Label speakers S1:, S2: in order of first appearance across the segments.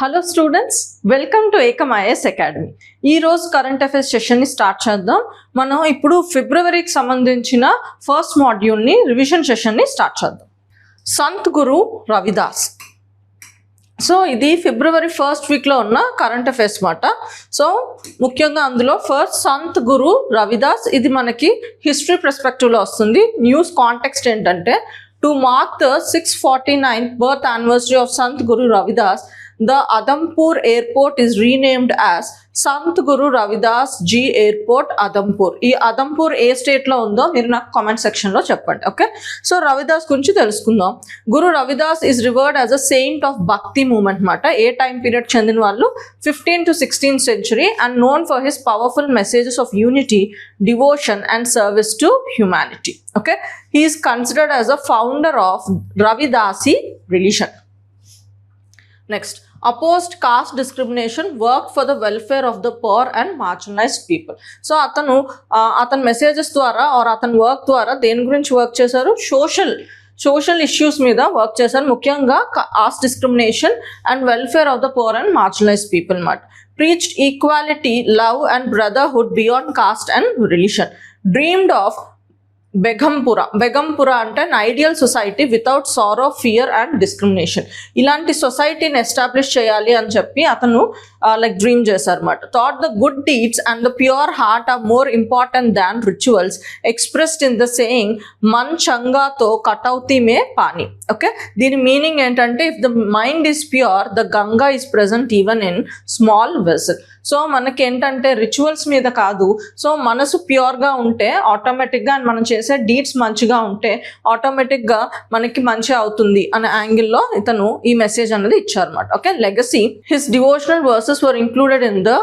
S1: Hello students, welcome to Ekam IAS academy. ఈరోజు current affairs సెషన్ని start చేద్దాం. మనం ఇప్పుడు ఫిబ్రవరికి సంబంధించిన ఫస్ట్ మాడ్యూల్ని రివిజన్ సెషన్ని స్టార్ట్ చేద్దాం. సంత్ గురు రవిదాస్. సో ఇది ఫిబ్రవరి ఫస్ట్ వీక్లో ఉన్న కరెంట్ అఫైర్స్ మాట. సో ముఖ్యంగా అందులో ఫస్ట్ సంత్ గురు రవిదాస్, ఇది మనకి హిస్టరీ పర్స్పెక్టివ్లో వస్తుంది. న్యూస్ కాంటెక్స్ట్ ఏంటంటే, to mark the 649th birth anniversary of Sant Guru Ravidas, the Adampur airport is renamed as Sant Guru Ravidas G Airport, Adampur. ఈ అదంపూర్ ఏ స్టేట్లో ఉందో మీరు నాకు కామెంట్ సెక్షన్లో చెప్పండి. ఓకే, సో రవిదాస్ గురించి తెలుసుకుందాం. Guru Ravidas is revered as a saint of bhakti movement మాట. ఏ టైం పీరియడ్ చెందిన వాళ్ళు? 15th to 16th century, and known for his powerful messages of unity, devotion and service to humanity. Okay, he is considered as a founder of Ravidasi religion. Next, opposed caste discrimination, worked for the welfare of the poor and marginalized people. So అతను messages ద్వారా are అతని work ద్వారా దేని గురించి work చేశారు? Social issues మీద work చేశారు, ముఖ్యంగా cost discrimination and welfare of the pour and marginalised people మాట. Preached equality, love and brotherhood beyond caste and religion. Dreamed of బెగంపురా అంటే an ideal society without sorrow, fear and discrimination. ఇలాంటి సొసైటీని establish చేయాలి అని చెప్పి అతను డ్రీమ్ చేశారు అన్నమాట. Thought the good deeds and the pure heart are more important than rituals, expressed in the saying మన్ చంగాతో కటౌతి మే పానీ. ఓకే, దీని మీనింగ్ ఏంటంటే, if the mind is pure, the Ganga is present even in small vessel. So మనకి ఏంటంటే rituals మీద కాదు, సో మనసు ప్యూర్గా ఉంటే ఆటోమేటిక్గా, అండ్ మనం చేసే డీడ్స్ మంచిగా ఉంటే ఆటోమేటిక్గా మనకి మంచి అవుతుంది అనే యాంగిల్లో ఇతను ఈ మెసేజ్ అనేది ఇచ్చారన్నమాట. Okay, legacy. His devotional verses were included in the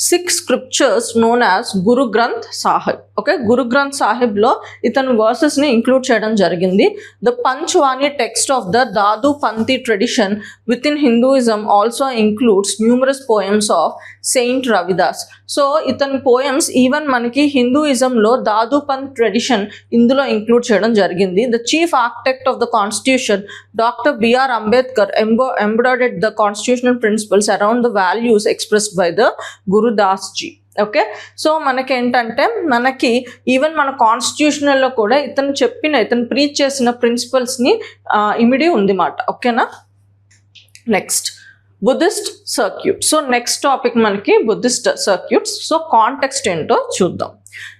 S1: 6 scriptures known as Guru Granth Sahib. Okay, Guru Granth సాహిబ్లో ఇతను వర్సెస్ని ఇంక్లూడ్ చేయడం జరిగింది. The Panchvani text of the Dadu Panthi tradition within Hinduism also includes numerous poems of saint Ravidas. So ఇతని poems even మనకి హిందూయిజంలో Dadu Panth tradition ఇందులో include చేయడం జరిగింది. The chief architect of the constitution doctor BR Ambedkar embodied the constitutional principles around the values expressed by the Gurudas ji. Okay, so మనకేంటంటే, మనకి even మన కాన్స్టిట్యూషనల్లో కూడా ఇతను ప్రీచ్ చేసిన ప్రిన్సిపల్స్ని ఇమిడి ఉంది మాట. ఓకేనా, next Buddhist circuit. So next topic మనకి బుద్ధిస్ట్ సర్క్యూట్స్. సో కాంటెక్స్ట్ ఏంటో చూద్దాం.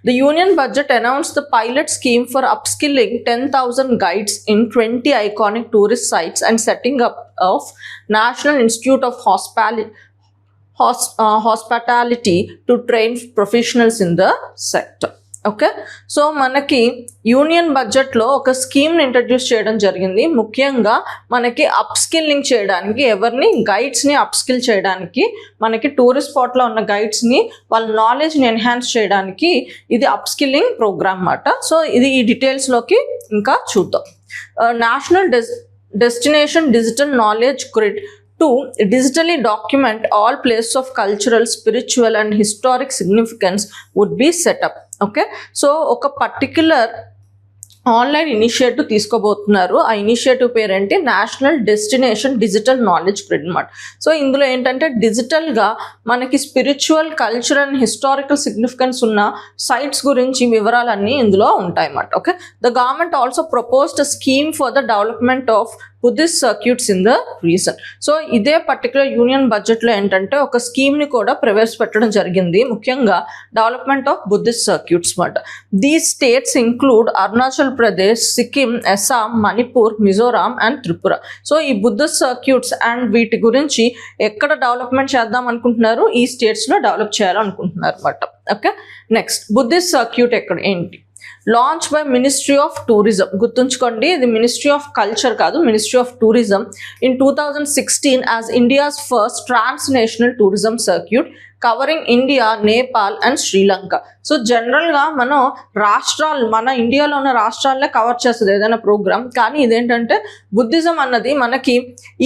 S1: The Union Budget announced the pilot scheme for upskilling 10,000 guides in 20 iconic tourist sites and setting up of National Institute of Hospitality to train professionals in the sector. Okay, so మనకి union బడ్జెట్లో ఒక స్కీమ్ని introduce చేయడం జరిగింది. ముఖ్యంగా మనకి upskilling చేయడానికి, ఎవరిని? గైడ్స్ని అప్స్కిల్ చేయడానికి, మనకి టూరిస్ట్ స్పాట్లో ఉన్న గైడ్స్ని వాళ్ళ నాలెడ్జ్ని ఎన్హాన్స్ చేయడానికి ఇది అప్స్కిల్లింగ్ ప్రోగ్రామ్ అన్నమాట. సో ఇది ఈ డీటెయిల్స్లోకి ఇంకా చూద్దాం. National destination digital knowledge grid to digitally document all places of cultural, spiritual and historic significance would be set up. Okay, so ఒక పర్టిక్యులర్ ఆన్లైన్ ఇనిషియేటివ్ తీసుకోబోతున్నారు. ఆ ఇనిషియేటివ్ పేరేంటి? National destination digital knowledge grid అన్నమాట. So ఇందులో ఏంటంటే, డిజిటల్గా మనకి spiritual, cultural and historical significance ఉన్న సైట్స్ గురించి వివరాలన్నీ ఇందులో ఉంటాయి అన్నమాట. Okay, the government also proposed a scheme for the development of Buddhist circuits in the reason. So ఇదే పర్టికులర్ యూనియన్ బడ్జెట్లో ఏంటంటే ఒక స్కీమ్ని కూడా ప్రవేశపెట్టడం జరిగింది, ముఖ్యంగా డెవలప్మెంట్ ఆఫ్ బుద్ధిస్ట్ సర్క్యూట్స్ మాట. These states include Arunachal Pradesh, Sikkim, Assam, Manipur, Mizoram and Tripura. So ఈ బుద్ధిస్ట్ సర్క్యూట్స్ అండ్ వీటి గురించి ఎక్కడ డెవలప్మెంట్ చేద్దాం అనుకుంటున్నారు? ఈ స్టేట్స్లో డెవలప్ చేయాలనుకుంటున్నారు అన్నమాట. ఓకే, నెక్స్ట్ బుద్ధిస్ట్ సర్క్యూట్ ఎక్కడ ఏంటి? Launch by ministry of tourism. గుర్తుంచుకోండి, ఇది మినిస్ట్రీ ఆఫ్ కల్చర్ కాదు, ministry of tourism. In 2016 as India's first transnational tourism circuit covering India, Nepal and Sri Lanka. So జనరల్గా మన ఇండియాలో ఉన్న రాష్ట్రాలనే కవర్ చేస్తుంది ఏదైనా ప్రోగ్రామ్, కానీ ఇదేంటంటే బుద్ధిజం అన్నది మనకి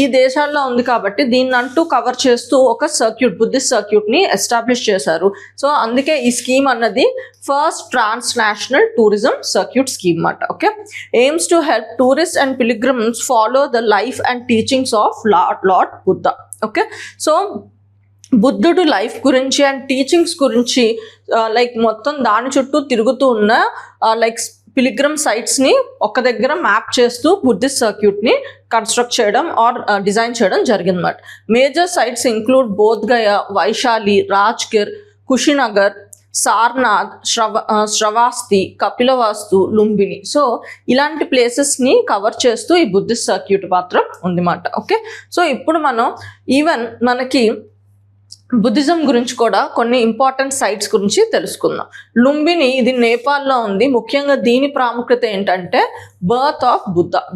S1: ఈ దేశాల్లో ఉంది కాబట్టి దీన్ని అంటూ కవర్ చేస్తూ ఒక సర్క్యూట్, బుద్ధిస్ట్ సర్క్యూట్ని ఎస్టాబ్లిష్ చేశారు. సో అందుకే ఈ స్కీమ్ అన్నది first transnational tourism circuit scheme అన్నమాట. Okay, aims to help tourist and pilgrims follow the life and teachings of lord Buddha. Okay, so బుద్ధుడు లైఫ్ గురించి అండ్ టీచింగ్స్ గురించి లైక్ మొత్తం దాని చుట్టూ తిరుగుతూ ఉన్న లైక్ పిలిగ్రమ్ సైట్స్ని ఒక దగ్గర మ్యాప్ చేస్తూ బుద్ధిస్ట్ సర్క్యూట్ని కన్స్ట్రక్ట్ చేయడం ఆర్ డిజైన్ చేయడం జరిగిందన్నమాట. Major sites include Bodh Gaya, Vaishali, Rajgir, Kushinagar, Sarnath, Shravasti, Kapilavastu, Lumbini. So ఇలాంటి ప్లేసెస్ని కవర్ చేస్తూ ఈ బుద్ధిస్ట్ సర్క్యూట్ మాత్రం ఉందన్నమాట. ఓకే, సో ఇప్పుడు మనం ఈవెన్ మనకి బుద్ధిజం గురించి కూడా కొన్ని ఇంపార్టెంట్ సైట్స్ గురించి తెలుసుకుందాం. లుంబిని ఇది నేపాల్లో ఉంది. ముఖ్యంగా దీని ప్రాముఖ్యత ఏంటంటే బర్త్ ఆఫ్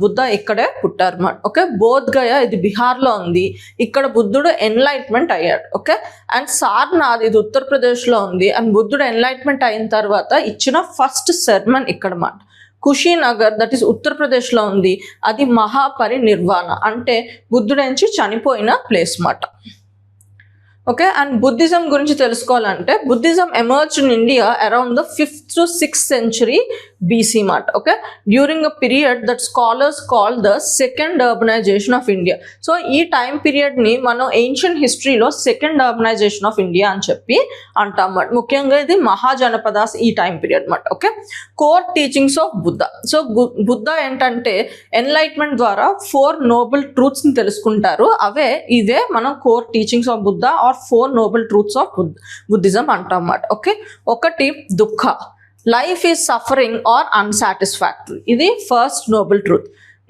S1: బుద్ధ ఇక్కడే పుట్టారు అన్నమాట. ఓకే, బోధ్గయ ఇది బిహార్లో ఉంది. ఇక్కడ బుద్ధుడు ఎన్లైట్మెంట్ అయ్యాడు. ఓకే, అండ్ సార్నాథ్ ఇది ఉత్తరప్రదేశ్లో ఉంది. అండ్ బుద్ధుడు ఎన్లైట్మెంట్ అయిన తర్వాత ఇచ్చిన ఫస్ట్ సెర్మన్ ఇక్కడ మాట. కుషినగర్ దట్ ఈస్ ఉత్తరప్రదేశ్లో ఉంది. అది మహాపరినిర్వాణ అంటే బుద్ధుడు నుంచి చనిపోయిన ప్లేస్ మాట. ఓకే, అండ్ బుద్ధిజం గురించి తెలుసుకోవాలంటే Buddhism emerge in India around the 5th to 6th century BC మాట. Okay, during a period that scholars call the second urbanization of India. So ఈ టైం పీరియడ్ని మనం ఏన్షియంట్ హిస్టరీలో సెకండ్ అర్బనైజేషన్ ఆఫ్ ఇండియా అని చెప్పి అంటాం అన్నమాట. ముఖ్యంగా ఇది మహాజనపదాస్ ఈ టైం పీరియడ్ అన్నమాట. Okay, core teachings of Buddha. So Buddha ఏంటంటే ఎన్లైట్మెంట్ ద్వారా 4 noble ట్రూత్స్ని తెలుసుకుంటారు. ఇవే మనం core teachings of Buddha are 4 noble truths of Buddhism అంటాం అన్నమాట. ఓకే, ఒకటి దుఃఖ, life is suffering or unsatisfactory, ఇది ఫస్ట్ నోబెల్ ట్రూత్.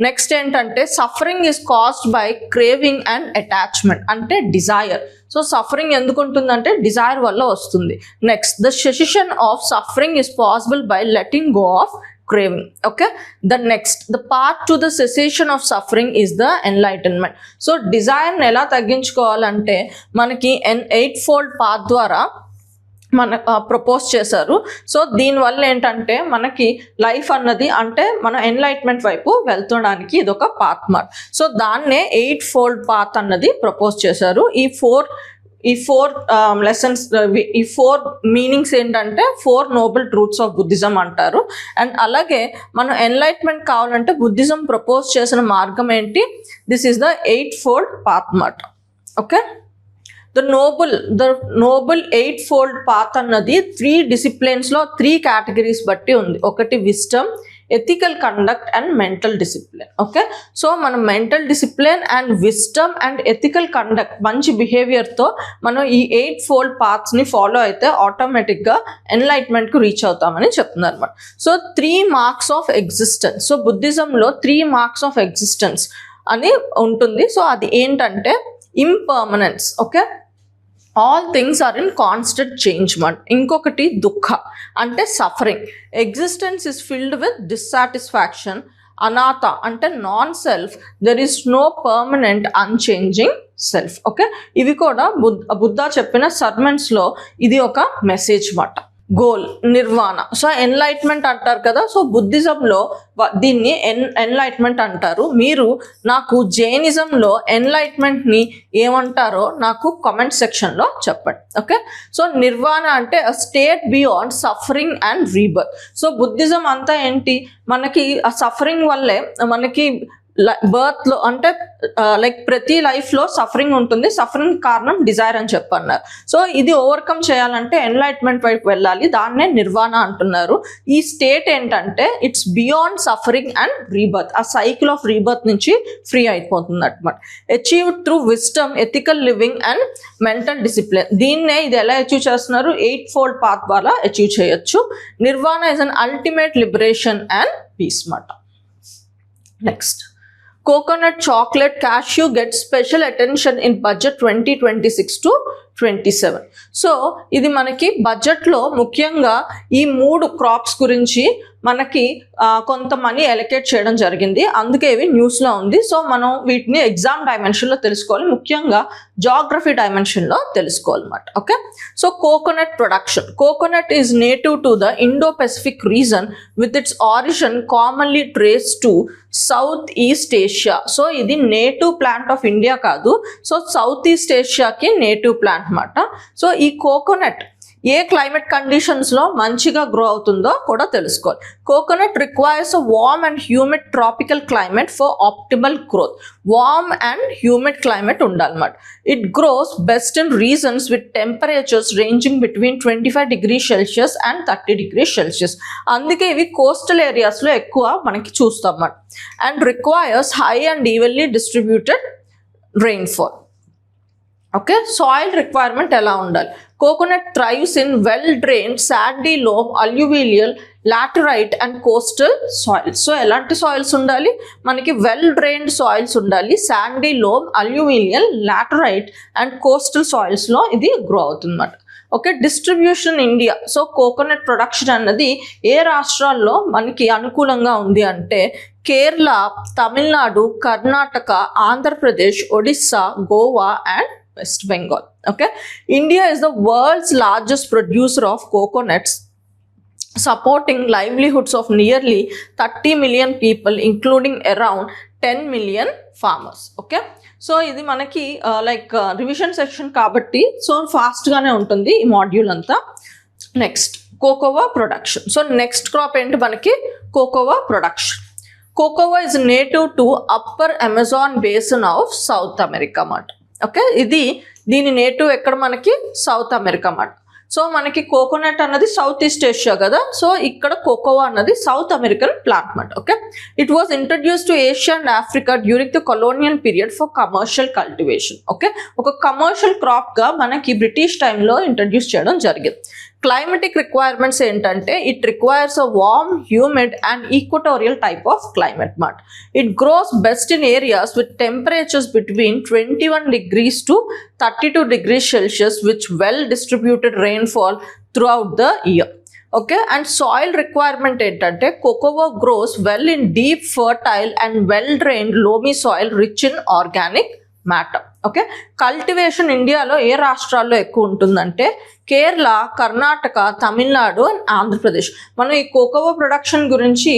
S1: నెక్స్ట్ ఏంటంటే suffering is caused by craving and attachment అంటే డిజైర్. సో సఫరింగ్ ఎందుకు ఉంటుందంటే డిజైర్ వల్ల వస్తుంది. Next the cessation of suffering is possible by letting go of craving. Okay, the path to the cessation of suffering is the enlightenment. So desire ని ఎలా తగ్గించుకోవాలంటే మనకి 8-fold path ద్వారా మన propose చేశారు. సో దీనివల్ల ఏంటంటే మనకి లైఫ్ అన్నది అంటే మన ఎన్లైట్మెంట్ వైపు వెళ్తడానికి ఇదొక పాత్ మార్క్. సో దాన్నే 8-fold పాత్ అన్నది ప్రపోజ్ చేశారు. ఈ ఫోర్ లెసన్స్, ఈ 4 మీనింగ్స్ ఏంటంటే 4 noble ట్రూత్స్ ఆఫ్ బుద్ధిజం అంటారు. అండ్ అలాగే మనం ఎన్లైట్మెంట్ కావాలంటే బుద్ధిజం ప్రపోజ్ చేసిన మార్గం ఏంటి? This is the 8-fold path మాట. Okay, the noble 8-fold path అన్నది 3 disciplines-లో 3 categories బట్టి ఉంది. ఒకటి wisdom, ethical conduct and mental discipline. Okay, so మనం mental discipline and wisdom and ethical conduct మంచి బిహేవియర్తో మనం ఈ 8-fold పాత్స్ని ఫాలో అయితే ఆటోమేటిక్గా ఎన్లైట్మెంట్కు రీచ్ అవుతామని చెప్తున్నారు అనమాట. So 3 marks of existence. So బుద్ధిజంలో 3 marks ఆఫ్ ఎగ్జిస్టెన్స్ అని ఉంటుంది. సో అది ఏంటంటే impermanence. Okay, all things are in constant change మాట. ఇంకొకటి దుఃఖ అంటే suffering. Existence is filled with dissatisfaction. అనాథ అంటే non self. There is no permanent unchanging self. Okay, ఇవి కూడా బుద్ధ చెప్పిన సర్మన్స్లో ఇది ఒక మెసేజ్ మాట. గోల్ నిర్వాణ. సో ఎన్లైట్మెంట్ అంటారు కదా, సో బుద్ధిజంలో దీన్ని ఎన్లైట్మెంట్ అంటారు. మీరు నాకు జైనిజంలో ఎన్లైట్మెంట్ని ఏమంటారో నాకు కామెంట్ సెక్షన్లో చెప్పండి. ఓకే, సో నిర్వాణ అంటే state beyond suffering and rebirth. So Buddhism అంతా ఏంటి, మనకి ఆ సఫరింగ్ వల్లే మనకి బర్త్లో అంటే లైక్ ప్రతి లైఫ్లో సఫరింగ్ ఉంటుంది. సఫరింగ్ కారణం డిజైర్ అని చెప్పన్నారు. సో ఇది ఓవర్కమ్ చేయాలంటే ఎన్లైట్మెంట్ వైపు వెళ్ళాలి. దాన్నే నిర్వాణ అంటున్నారు. ఈ స్టేట్ ఏంటంటే it's beyond suffering and rebirth. ఆ సైకిల్ ఆఫ్ రీబర్త్ నుంచి ఫ్రీ అయిపోతుంది అనమాట. Achieve through wisdom, ethical living and mental discipline. దీన్నే ఇది ఎలా అచీవ్ చేస్తున్నారు? 8-fold పాత్ ద్వారా అచీవ్ చేయొచ్చు. Nirvana is an ultimate liberation and peace మాట. Next, coconut chocolate cashew gets special attention in budget 2026 to 27. So ఇది మనకి బడ్జెట్లో ముఖ్యంగా ఈ 3 crops గురించి మనకి కొంత మనీ ఎలకేట్ చేయడం జరిగింది. అందుకే ఇవి న్యూస్లో ఉంది. సో మనం వీటిని ఎగ్జామ్ డైమెన్షన్లో తెలుసుకోవాలి, ముఖ్యంగా జాగ్రఫీ డైమెన్షన్లో తెలుసుకోవాలన్నమాట. Okay, so coconut production. Coconut is native to the Indo Pacific region with its origin commonly trace to south east Asia. So ఇది నేటివ్ ప్లాంట్ ఆఫ్ ఇండియా కాదు. సో సౌత్ ఈస్ట్ ఏషియాకి native plant అన్నమాట. So ఈ coconut ఏ climate కండిషన్స్లో మంచిగా grow అవుతుందో కూడా తెలుసుకోవాలి. Coconut requires a warm and humid tropical climate for optimal growth. Warm and humid climate ఉండాలన్నమాట. It grows best in reasons with temperatures ranging between 25 degrees Celsius and 30 degrees Celsius. అందుకే ఇవి coastal ఏరియాస్లో ఎక్కువ మనకి చూస్తాం అన్నమాట. And requires high and evenly distributed rainfall. Okay, soil requirement ఎలా ఉండాలి? Coconut thrives in well drained sandy loam alluvial laterite and coastal soils. So ఎలాంటి సాయిల్స్ ఉండాలి మనకి? వెల్ డ్రైన్డ్ సాయిల్స్ ఉండాలి. Sandy loam alluvial laterite and coastal సాయిల్స్లో ఇది grow అవుతుంది అన్నమాట. Okay, distribution India. So coconut production అన్నది ఏ రాష్ట్రాల్లో మనకి అనుకూలంగా ఉంది అంటే Kerala, Tamil Nadu, Karnataka, Andhra Pradesh, Odisha, Goa and West Bengal. Okay, India is the world's largest producer of coconuts, supporting livelihoods of nearly 30 million people, including around 10 million farmers. Okay, so ఇది మనకి లైక్ రివిజన్ సెక్షన్ కాబట్టి సో ఫాస్ట్గానే ఉంటుంది ఈ మాడ్యూల్ అంతా. Next cocoa production. So next crop ఏంటి మనకి? Cocoa production. Cocoa is native to upper Amazon basin of south America అన్నమాట. Okay, దీని నేటివ్ ఎక్కడ మనకి? సౌత్ అమెరికా అన్నమాట. సో మనకి కోకోనట్ అన్నది సౌత్ ఈస్ట్ ఏషియా కదా, సో ఇక్కడ కోకోవా అన్నది సౌత్ అమెరికన్ ప్లాంట్ అన్నమాట. Okay, it was introduce to Asia and Africa during the colonial period for commercial cultivation. Okay, ఒక కమర్షియల్ క్రాప్గా మనకి బ్రిటిష్ టైంలో ఇంట్రడ్యూస్ చేయడం జరిగింది. క్లైమేటిక్ రిక్వైర్మెంట్స్ ఏంటంటే it requires a warm, humid and equatorial type of climate మాట. It grows best in areas with temperatures between 21 degrees to 32 degrees Celsius which well distributed rainfall throughout the year. Okay, and soil requirement ఏంటంటే cocoa grows well in deep, fertile and well drained loamy soil rich in organic matter. Okay, cultivation ఇండియాలో ఏ రాష్ట్రాల్లో ఎక్కువ ఉంటుందంటే Kerala, Karnataka, Tamil Nadu and Andhra Pradesh. మనం ఈ cocoa production గురించి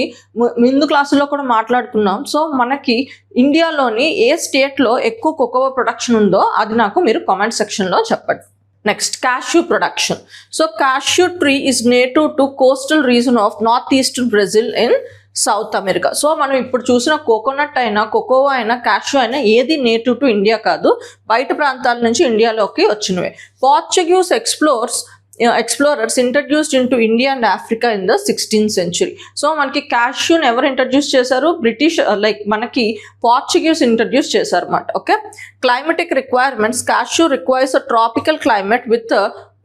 S1: ముందు క్లాసులో కూడా మాట్లాడుకున్నాం. సో మనకి ఇండియాలోని ఏ స్టేట్లో ఎక్కువ కోకోవా ప్రొడక్షన్ ఉందో అది నాకు మీరు కామెంట్ సెక్షన్లో చెప్పండి. Next cashew production. So cashew tree is native to coastal reason of north eastern Brazil in south America. So మనం ఇప్పుడు చూసిన కోకోనట్ అయినా, కోకోవా అయినా, క్యాష్యూ అయినా ఏది నేటివ్ టు ఇండియా కాదు, బయట ప్రాంతాల నుంచి ఇండియాలోకి వచ్చినవే. Portuguese explorers introduced into India and Africa in the 16th century. సో మనకి క్యాష్యూని ఎవరు ఇంట్రడ్యూస్ చేశారు? బ్రిటిష్ మనకి పోర్చుగీస్ ఇంట్రడ్యూస్ చేశారు అన్నమాట. Okay, climatic requirements. Cashew requires a tropical climate with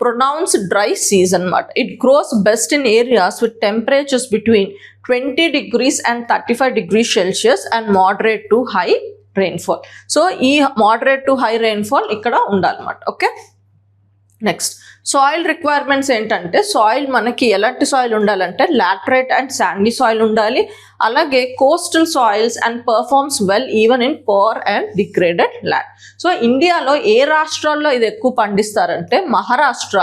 S1: pronounced dry season mat. It grows best in areas with temperatures between 20 degrees and 35 degrees Celsius and moderate to high rainfall. So ee moderate to high rainfall ikkada undalannamata. Okay, next soil requirements ఏంటంటే soil మనకి ఎలాంటి soil ఉండాలంటే laterite and Sandy soil ఉండాలి. అలాగే coastal soils and performs well even in pour and degraded land. So ఇండియాలో ఏ రాష్ట్రాల్లో ఇది ఎక్కువ పండిస్తారంటే మహారాష్ట్ర,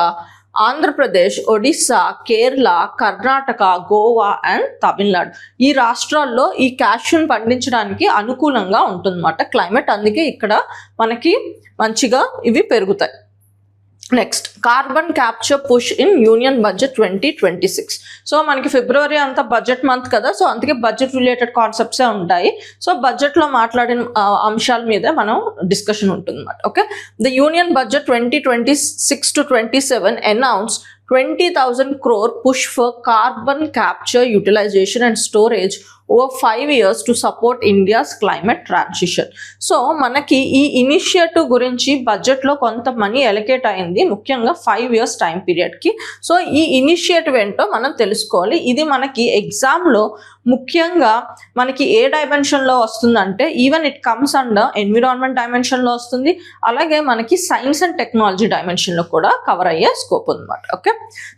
S1: ఆంధ్రప్రదేశ్, ఒడిస్సా, కేరళ, కర్ణాటక, గోవా అండ్ తమిళనాడు. ఈ రాష్ట్రాల్లో ఈ క్యాష్యూని పండించడానికి అనుకూలంగా ఉంటుందన్నమాట క్లైమేట్. అందుకే ఇక్కడ మనకి మంచిగా ఇవి పెరుగుతాయి. Next carbon capture push in union budget 2026. So మనకి ఫిబ్రవరి అంతా బడ్జెట్ మంత్ కదా, సో అందుకే బడ్జెట్ రిలేటెడ్ కాన్సెప్ట్సే ఉంటాయి. సో బడ్జెట్లో మాట్లాడిన అంశాల మీద మనం డిస్కషన్ ఉంటుంది అన్నమాట. Okay, the union budget 2026 to 27 announced 20,000 crore push for carbon capture, utilization and storage over 5 years to support India's climate transition. So మనకి ఈ ఇనిషియేటివ్ గురించి బడ్జెట్లో కొంత మనీ ఎలకేట్ అయింది, ముఖ్యంగా 5 years టైం పీరియడ్కి. సో ఈ ఇనిషియేటివ్ ఏంటో మనం తెలుసుకోవాలి. ఇది మనకి ఎగ్జామ్లో ముఖ్యంగా మనకి ఏ డైమెన్షన్లో వస్తుందంటే even it comes under environment డైమెన్షన్లో వస్తుంది, అలాగే మనకి సైన్స్ అండ్ టెక్నాలజీ డైమెన్షన్లో కూడా కవర్ అయ్యే స్కోప్ ఉందన్నమాట. Okay,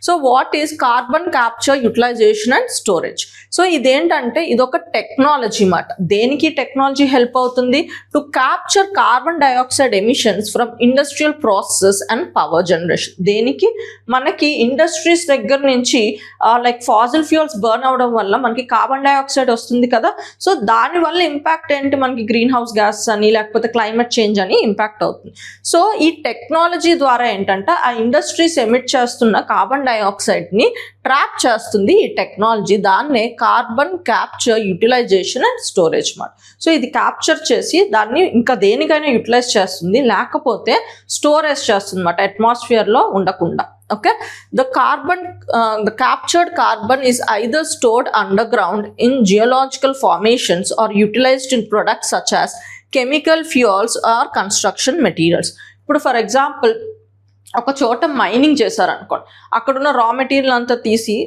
S1: so what is carbon capture, utilization and storage? So ఇదేంటంటే ఇది ఒక టెక్నాలజీ మాట. దేనికి టెక్నాలజీ హెల్ప్ అవుతుంది? To capture carbon dioxide emissions from industrial process and power generation. దేనికి? మనకి ఇండస్ట్రీస్ దగ్గర నుంచి లైక్ ఫాసిల్ ఫ్యూయల్స్ బర్న్ అవడం వల్ల మనకి కార్బన్ డైఆక్సైడ్ వస్తుంది కదా. సో దానివల్ల ఇంపాక్ట్ ఏంటి? మనకి గ్రీన్ హౌస్ గ్యాస్ అని లేకపోతే క్లైమేట్ చేంజ్ అని ఇంపాక్ట్ అవుతుంది. సో ఈ టెక్నాలజీ ద్వారా ఏంటంటే ఆ ఇండస్ట్రీస్ ఎమిట్ చేస్తున్న కార్బన్ డైఆక్సైడ్ని ట్రాప్ చేస్తుంది ఈ టెక్నాలజీ. దాన్నే carbon capture, utilization and storage మాట. సో ఇది క్యాప్చర్ చేసి దాన్ని ఇంకా దేనికైనా యూటిలైజ్ చేస్తుంది, లేకపోతే స్టోరేజ్ చేస్తుంది అన్నమాట అట్మాస్ఫియర్లో ఉండకుండా. Okay, the captured carbon is either stored underground in geological formations or utilized in products such as chemical fuels or construction materials. ఇప్పుడు ఫర్ ఎగ్జాంపుల్ ఒక చోట మైనింగ్ చేశారనుకోండి, అక్కడున్న రా మెటీరియల్ అంతా తీసి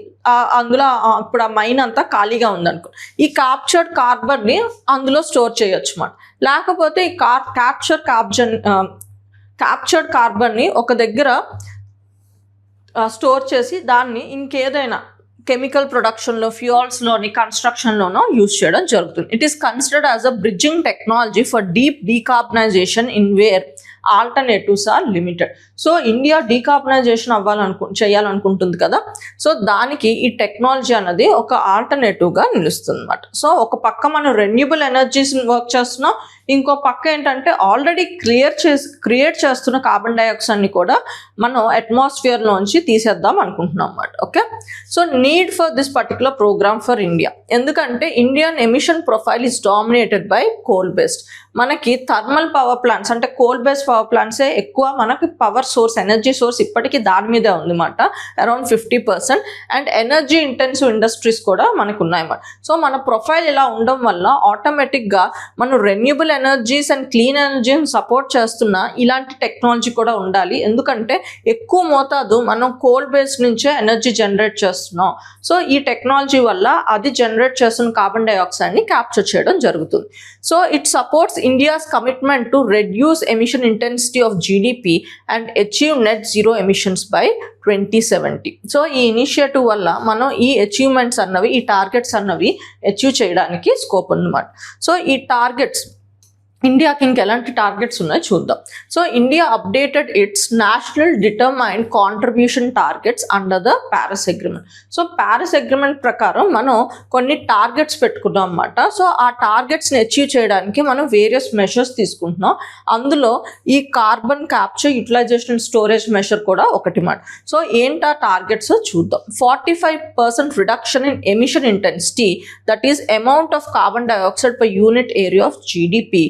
S1: అందులో ఇప్పుడు ఆ మైన్ అంతా ఖాళీగా ఉందనుకో, ఈ క్యాప్చర్డ్ కార్బన్ని అందులో స్టోర్ చేయొచ్చు అన్నమాట. లేకపోతే ఈ క్యాప్చర్డ్ కార్బన్ని ఒక దగ్గర స్టోర్ చేసి దాన్ని ఇంకేదైనా కెమికల్ ప్రొడక్షన్లో, ఫ్యూయల్స్లోని, కన్స్ట్రక్షన్లోనో యూజ్ చేయడం జరుగుతుంది. It is considered as a bridging technology for deep decarbonisation in where alternatives are limited. So India decarbonisation చేయాలనుకుంటుంది కదా. సో దానికి ఈ టెక్నాలజీ అనేది ఒక ఆల్టర్నేటివ్గా నిలుస్తుంది అన్నమాట. సో ఒక పక్క మనం రెన్యూబుల్ ఎనర్జీస్ వర్క్ చేస్తున్నాం, ఇంకో పక్క ఏంటంటే ఆల్రెడీ క్రియేట్ చేస్తున్న కార్బన్ డైఆక్సైడ్ని కూడా మనం అట్మాస్ఫియర్లోంచి తీసేద్దాం అనుకుంటున్నాం అన్నమాట. Okay, so need for this particular programme for India. ఎందుకంటే Indian emission profile is dominated by coal based. మనకి థర్మల్ పవర్ ప్లాంట్స్ అంటే కోల్ బేస్డ్ పవర్ ప్లాంట్సే ఎక్కువ మనకి పవర్ సోర్స్, ఎనర్జీ సోర్స్ ఇప్పటికీ దాని మీదే ఉందన్నమాట, around 50%. And energy intensive industries కూడా మనకు ఉన్నాయన్నమాట. సో మన ప్రొఫైల్ ఇలా ఉండడం వల్ల ఆటోమేటిక్గా మనం రెన్యూబుల్ ఎనర్జీస్ అండ్ క్లీన్ ఎనర్జీని సపోర్ట్ చేస్తున్న ఇలాంటి టెక్నాలజీ కూడా ఉండాలి. ఎందుకంటే ఎక్కువ మోతాదు మనం కోల్ బేస్డ్ నుంచే ఎనర్జీ జనరేట్ చేస్తున్నాం. సో ఈ టెక్నాలజీ వల్ల అది జనరేట్ చేస్తున్న కార్బన్ డైఆక్సైడ్ని క్యాప్చర్ చేయడం జరుగుతుంది. So it supports India's commitment to reduce emission intensity of GDP and achieve net zero emissions by 2070. So ఈ ఇనిషియేటివ్ వల్ల మనం ఈ అచీవ్మెంట్స్ అన్నవి, ఈ టార్గెట్స్ అన్నవి అచీవ్ చేయడానికి స్కోప్ ఉందన్నమాట. సో ఈ టార్గెట్స్ ఇండియాకి ఇంకెలాంటి టార్గెట్స్ ఉన్నాయో చూద్దాం. So India updated it's national determined contribution targets under the Paris agreement. So Paris agreement ప్రకారం మనం కొన్ని టార్గెట్స్ పెట్టుకున్నాం అన్నమాట. సో ఆ టార్గెట్స్ని అచీవ్ చేయడానికి మనం వేరియస్ మెషర్స్ తీసుకుంటున్నాం. అందులో ఈ carbon capture, utilisation, storage measure కూడా ఒకటి మాట. సో ఏంటా టార్గెట్స్ చూద్దాం. 45% reduction in emission intensity, that is amount of carbon dioxide per unit area of GDP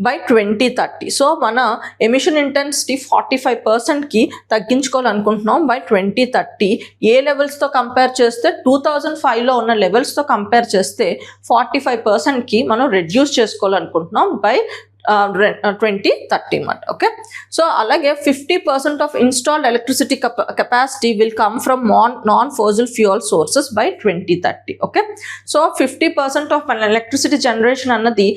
S1: by 2030. సో మన ఎమిషన్ ఇంటెన్సిటీ 45%కి తగ్గించుకోవాలనుకుంటున్నాం బై 2030. ఏ లెవెల్స్తో కంపేర్ చేస్తే 2005లో ఉన్న లెవెల్స్తో కంపేర్ చేస్తే 45%కి మనం రెడ్యూస్ చేసుకోవాలనుకుంటున్నాం బై 2030 మాట. ఓకే, సో అలాగే 50% of installed electricity capacity will come from non fossil fuel sources by 2030. Okay, so 50% of మన ఎలక్ట్రిసిటీ జనరేషన్ అన్నది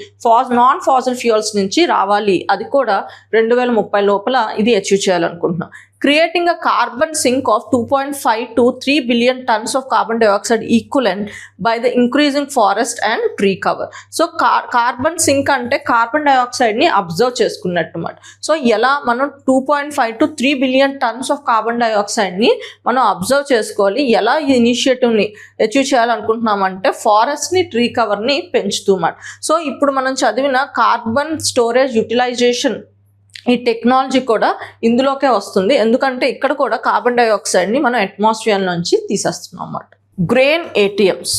S1: నాన్ ఫాసిల్ ఫ్యూయల్స్ నుంచి రావాలి. అది కూడా 2030 లోపల ఇది అచీవ్ చేయాలనుకుంటున్నాం. creating a carbon sink of 2.5 to 3 billion tons of carbon dioxide equivalent by the increasing forest and tree cover. So carbon sink ante carbon dioxide ni absorb చేసుకున్నట్టు మాట. So ఎలా మనం 2.5 to 3 billion tons of carbon dioxide ని మనం observe చేసుకోవాలి, ఎలా ఈ initiative ని అచీవ్ చేయాలనుకుంటున్నామంటే ఫారెస్ట్ ని, ట్రీ కవర్ ని పెంచుతూ మాట. సో ఇప్పుడు మనం చదివిన కార్బన్ స్టోరేజ్, యూటిలైజేషన్ ఈ టెక్నాలజీ కూడా ఇందులోకే వస్తుంది. ఎందుకంటే ఇక్కడ కూడా కార్బన్ డైఆక్సైడ్ని మనం అట్మాస్ఫియర్ నుంచి తీసేస్తున్నాం అన్నమాట. Grain ATMs.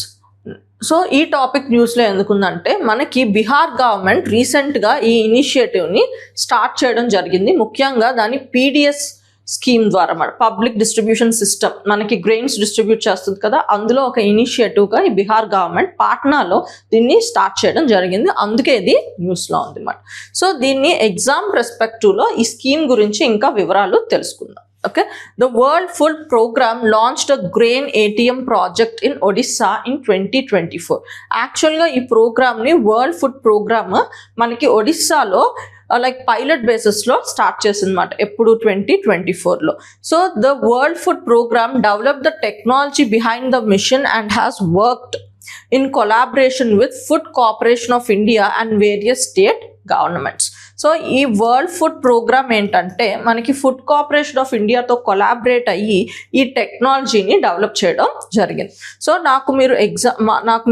S1: సో ఈ టాపిక్ న్యూస్లో ఎందుకుందంటే మనకి బీహార్ గవర్నమెంట్ రీసెంట్గా ఈ ఇనిషియేటివ్ని స్టార్ట్ చేయడం జరిగింది. ముఖ్యంగా దాని పీడిఎస్ స్కీమ్ ద్వారా మన పబ్లిక్ డిస్ట్రిబ్యూషన్ సిస్టమ్ మనకి గ్రెయిన్స్ డిస్ట్రిబ్యూట్ చేస్తుంది కదా, అందులో ఒక ఇనిషియేటివ్గా ఈ బీహార్ గవర్నమెంట్ పాట్నాలో దీన్ని స్టార్ట్ చేయడం జరిగింది. అందుకే ఇది న్యూస్లో ఉంది అన్నమాట. సో దీన్ని ఎగ్జామ్ పర్స్పెక్టివ్లో ఈ స్కీమ్ గురించి ఇంకా వివరాలు తెలుసుకుందాం. Okay, the World Food Program launched a grain ATM project in Odisha in 2024. Actually, ఈ ప్రోగ్రామ్ని వరల్డ్ ఫుడ్ ప్రోగ్రామ్ మనకి ఒడిస్సాలో లైక్ పైలట్ బేసిస్లో స్టార్ట్ చేసిందన్నమాట ఎప్పుడు 2024లో. So the World Food Programme develop the technology behind the mission and has worked in collaboration with Food Corporation of India and various state governments. So ఈ world Food programme ఏంటంటే మనకి food Corporation of ఇండియాతో collaborate అయ్యి ఈ టెక్నాలజీని develop చేయడం జరిగింది. So నాకు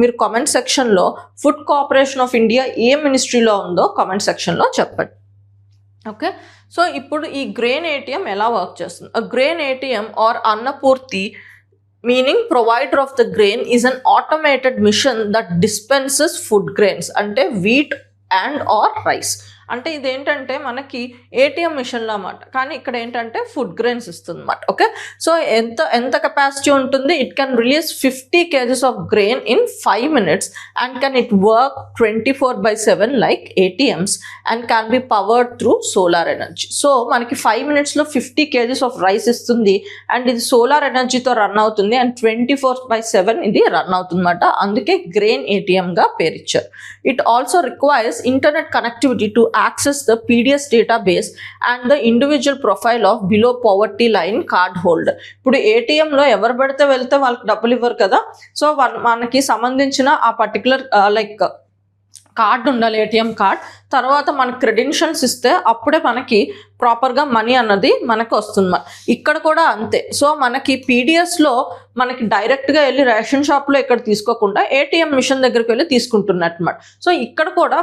S1: మీరు కామెంట్ సెక్షన్లో ఫుడ్ కార్పొరేషన్ ఆఫ్ ఇండియా ఏ మినిస్ట్రీలో ఉందో కామెంట్ సెక్షన్లో చెప్పండి. ఓకే, సో ఇప్పుడు ఈ గ్రెయిన్ ఏటీఎం ఎలా వర్క్ చేస్తుంది? Grain ATM or Annapurti meaning provider of the grain is an automated mission that dispenses food grains అంటే wheat and or rice. అంటే ఇదేంటంటే మనకి ఏటీఎం మిషన్లో అన్నమాట, కానీ ఇక్కడ ఏంటంటే ఫుడ్ గ్రెయిన్స్ ఇస్తుంది అన్నమాట. ఓకే, సో ఎంత కెపాసిటీ ఉంటుంది? It can release 50 kgs of grain in 5 minutes and can it work 24/7 like ATMs and can be powered through solar energy. So మనకి 5 minutesలో 50 kgs ఆఫ్ రైస్ ఇస్తుంది అండ్ ఇది solar ఎనర్జీతో run అవుతుంది and 24/7 ఇది run అవుతుంది అన్నమాట. అందుకే గ్రెయిన్ ఏటీఎంగా పేరు ఇచ్చారు. It also requires internet connectivity to access the PDS database and the individual profile of below poverty line card holder. ఇప్పుడు ఏటీఎంలో ఎవరు పడితే వెళ్తే వాళ్ళకి డబ్బులు ఇవ్వరు కదా, సో మనకి సంబంధించిన ఆ పర్టికులర్ లైక్ కార్డ్ ఉండాలి, ఏటీఎం కార్డ్. తర్వాత మనకి క్రెడెన్షియల్స్ ఇస్తే అప్పుడే మనకి ప్రాపర్గా మనీ అన్నది మనకు వస్తుంది. ఇక్కడ కూడా అంతే. సో మనకి పీడిఎస్లో మనకి డైరెక్ట్గా వెళ్ళి రేషన్ షాప్లో ఇక్కడ తీసుకోకుండా ఏటీఎం మిషన్ దగ్గరికి వెళ్ళి తీసుకుంటున్నట్టు. సో ఇక్కడ కూడా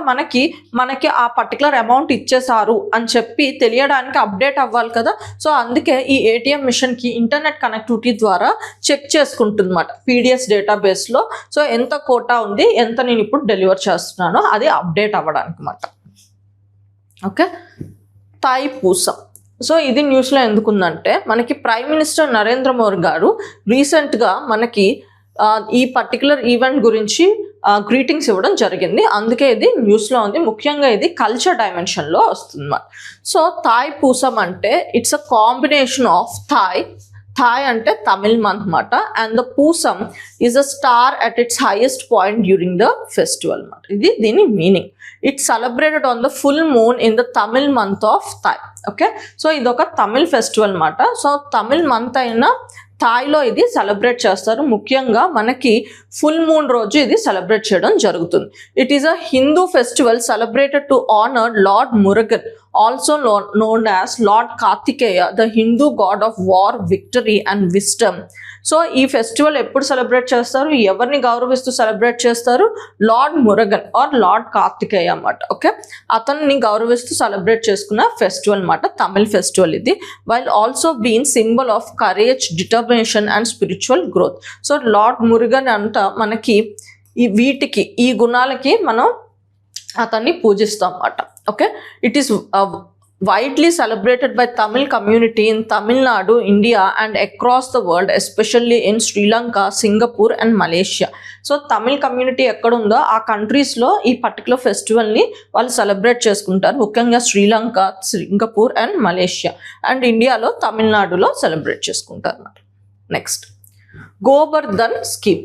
S1: మనకి ఆ పర్టికులర్ అమౌంట్ ఇచ్చేసారు అని చెప్పి తెలియడానికి అప్డేట్ అవ్వాలి కదా. సో అందుకే ఈ ఏటీఎం మిషన్కి ఇంటర్నెట్ కనెక్టివిటీ ద్వారా చెక్ చేసుకుంటుంది అన్నమాట పీడిఎస్ డేటాబేస్లో. సో ఎంత కోటా ఉంది, ఎంత నేను ఇప్పుడు డెలివర్ చేస్తున్నానో అది అప్డేట్ అవ్వడానికి అన్నమాట. ఓకే, థైపూసం. సో ఇది న్యూస్లో ఎందుకుందంటే మనకి ప్రైమ్ మినిస్టర్ నరేంద్ర మోదీ గారు రీసెంట్గా మనకి ఈ పర్టికులర్ ఈవెంట్ గురించి గ్రీటింగ్స్ ఇవ్వడం జరిగింది. అందుకే ఇది న్యూస్లో ఉంది. ముఖ్యంగా ఇది కల్చర్ డైమెన్షన్లో వస్తుంది. సో థైపూసం అంటే it's a combination of Thai అంటే తమిళ్ మంత్ అన్నమాట and the Pusam is a star at its highest point during the festival అన్నమాట. ఇది దీని మీనింగ్. It's celebrated on the full moon in the Tamil month of Thai. Okay, so ఇది ఒక తమిళ్ ఫెస్టివల్ అన్నమాట. సో తమిళ్ మంత్ అయిన థాయ్లో ఇది సెలబ్రేట్ చేస్తారు. ముఖ్యంగా మనకి ఫుల్ మూన్ రోజు ఇది సెలబ్రేట్ చేయడం జరుగుతుంది. It is a Hindu festival celebrated to honour lord Murugan, also known as Lord Kartikeya, the Hindu god of war, victory and wisdom. So ఈ ఫెస్టివల్ ఎప్పుడు సెలబ్రేట్ చేస్తారు, ఎవరిని గౌరవిస్తూ సెలబ్రేట్ చేస్తారు? Lord Murugan or lord Kartikeya అన్నమాట. ఓకే, అతన్ని గౌరవిస్తూ సెలబ్రేట్ చేసుకున్న ఫెస్టివల్ అన్నమాట, తమిళ్ ఫెస్టివల్ ఇది. While also been symbol of courage, determination and spiritual growth. So lord Murugan అంతా మనకి ఈ గుణాలకి మనం అతన్ని పూజిస్తాం అన్నమాట. Okay, it is widely celebrated by Tamil community in Tamil Nadu, India and across the world, especially in Sri Lanka, Singapore and Malaysia. So Tamil community ఎక్కడ ఉందో ఆ కంట్రీస్లో ఈ పర్టికులర్ ఫెస్టివల్ని వాళ్ళు సెలబ్రేట్ చేసుకుంటారు. ముఖ్యంగా Sri Lanka, Singapore and Malaysia and ఇండియాలో తమిళనాడులో సెలబ్రేట్ చేసుకుంటారు అన్నమాట. Next, Gobardhan scheme.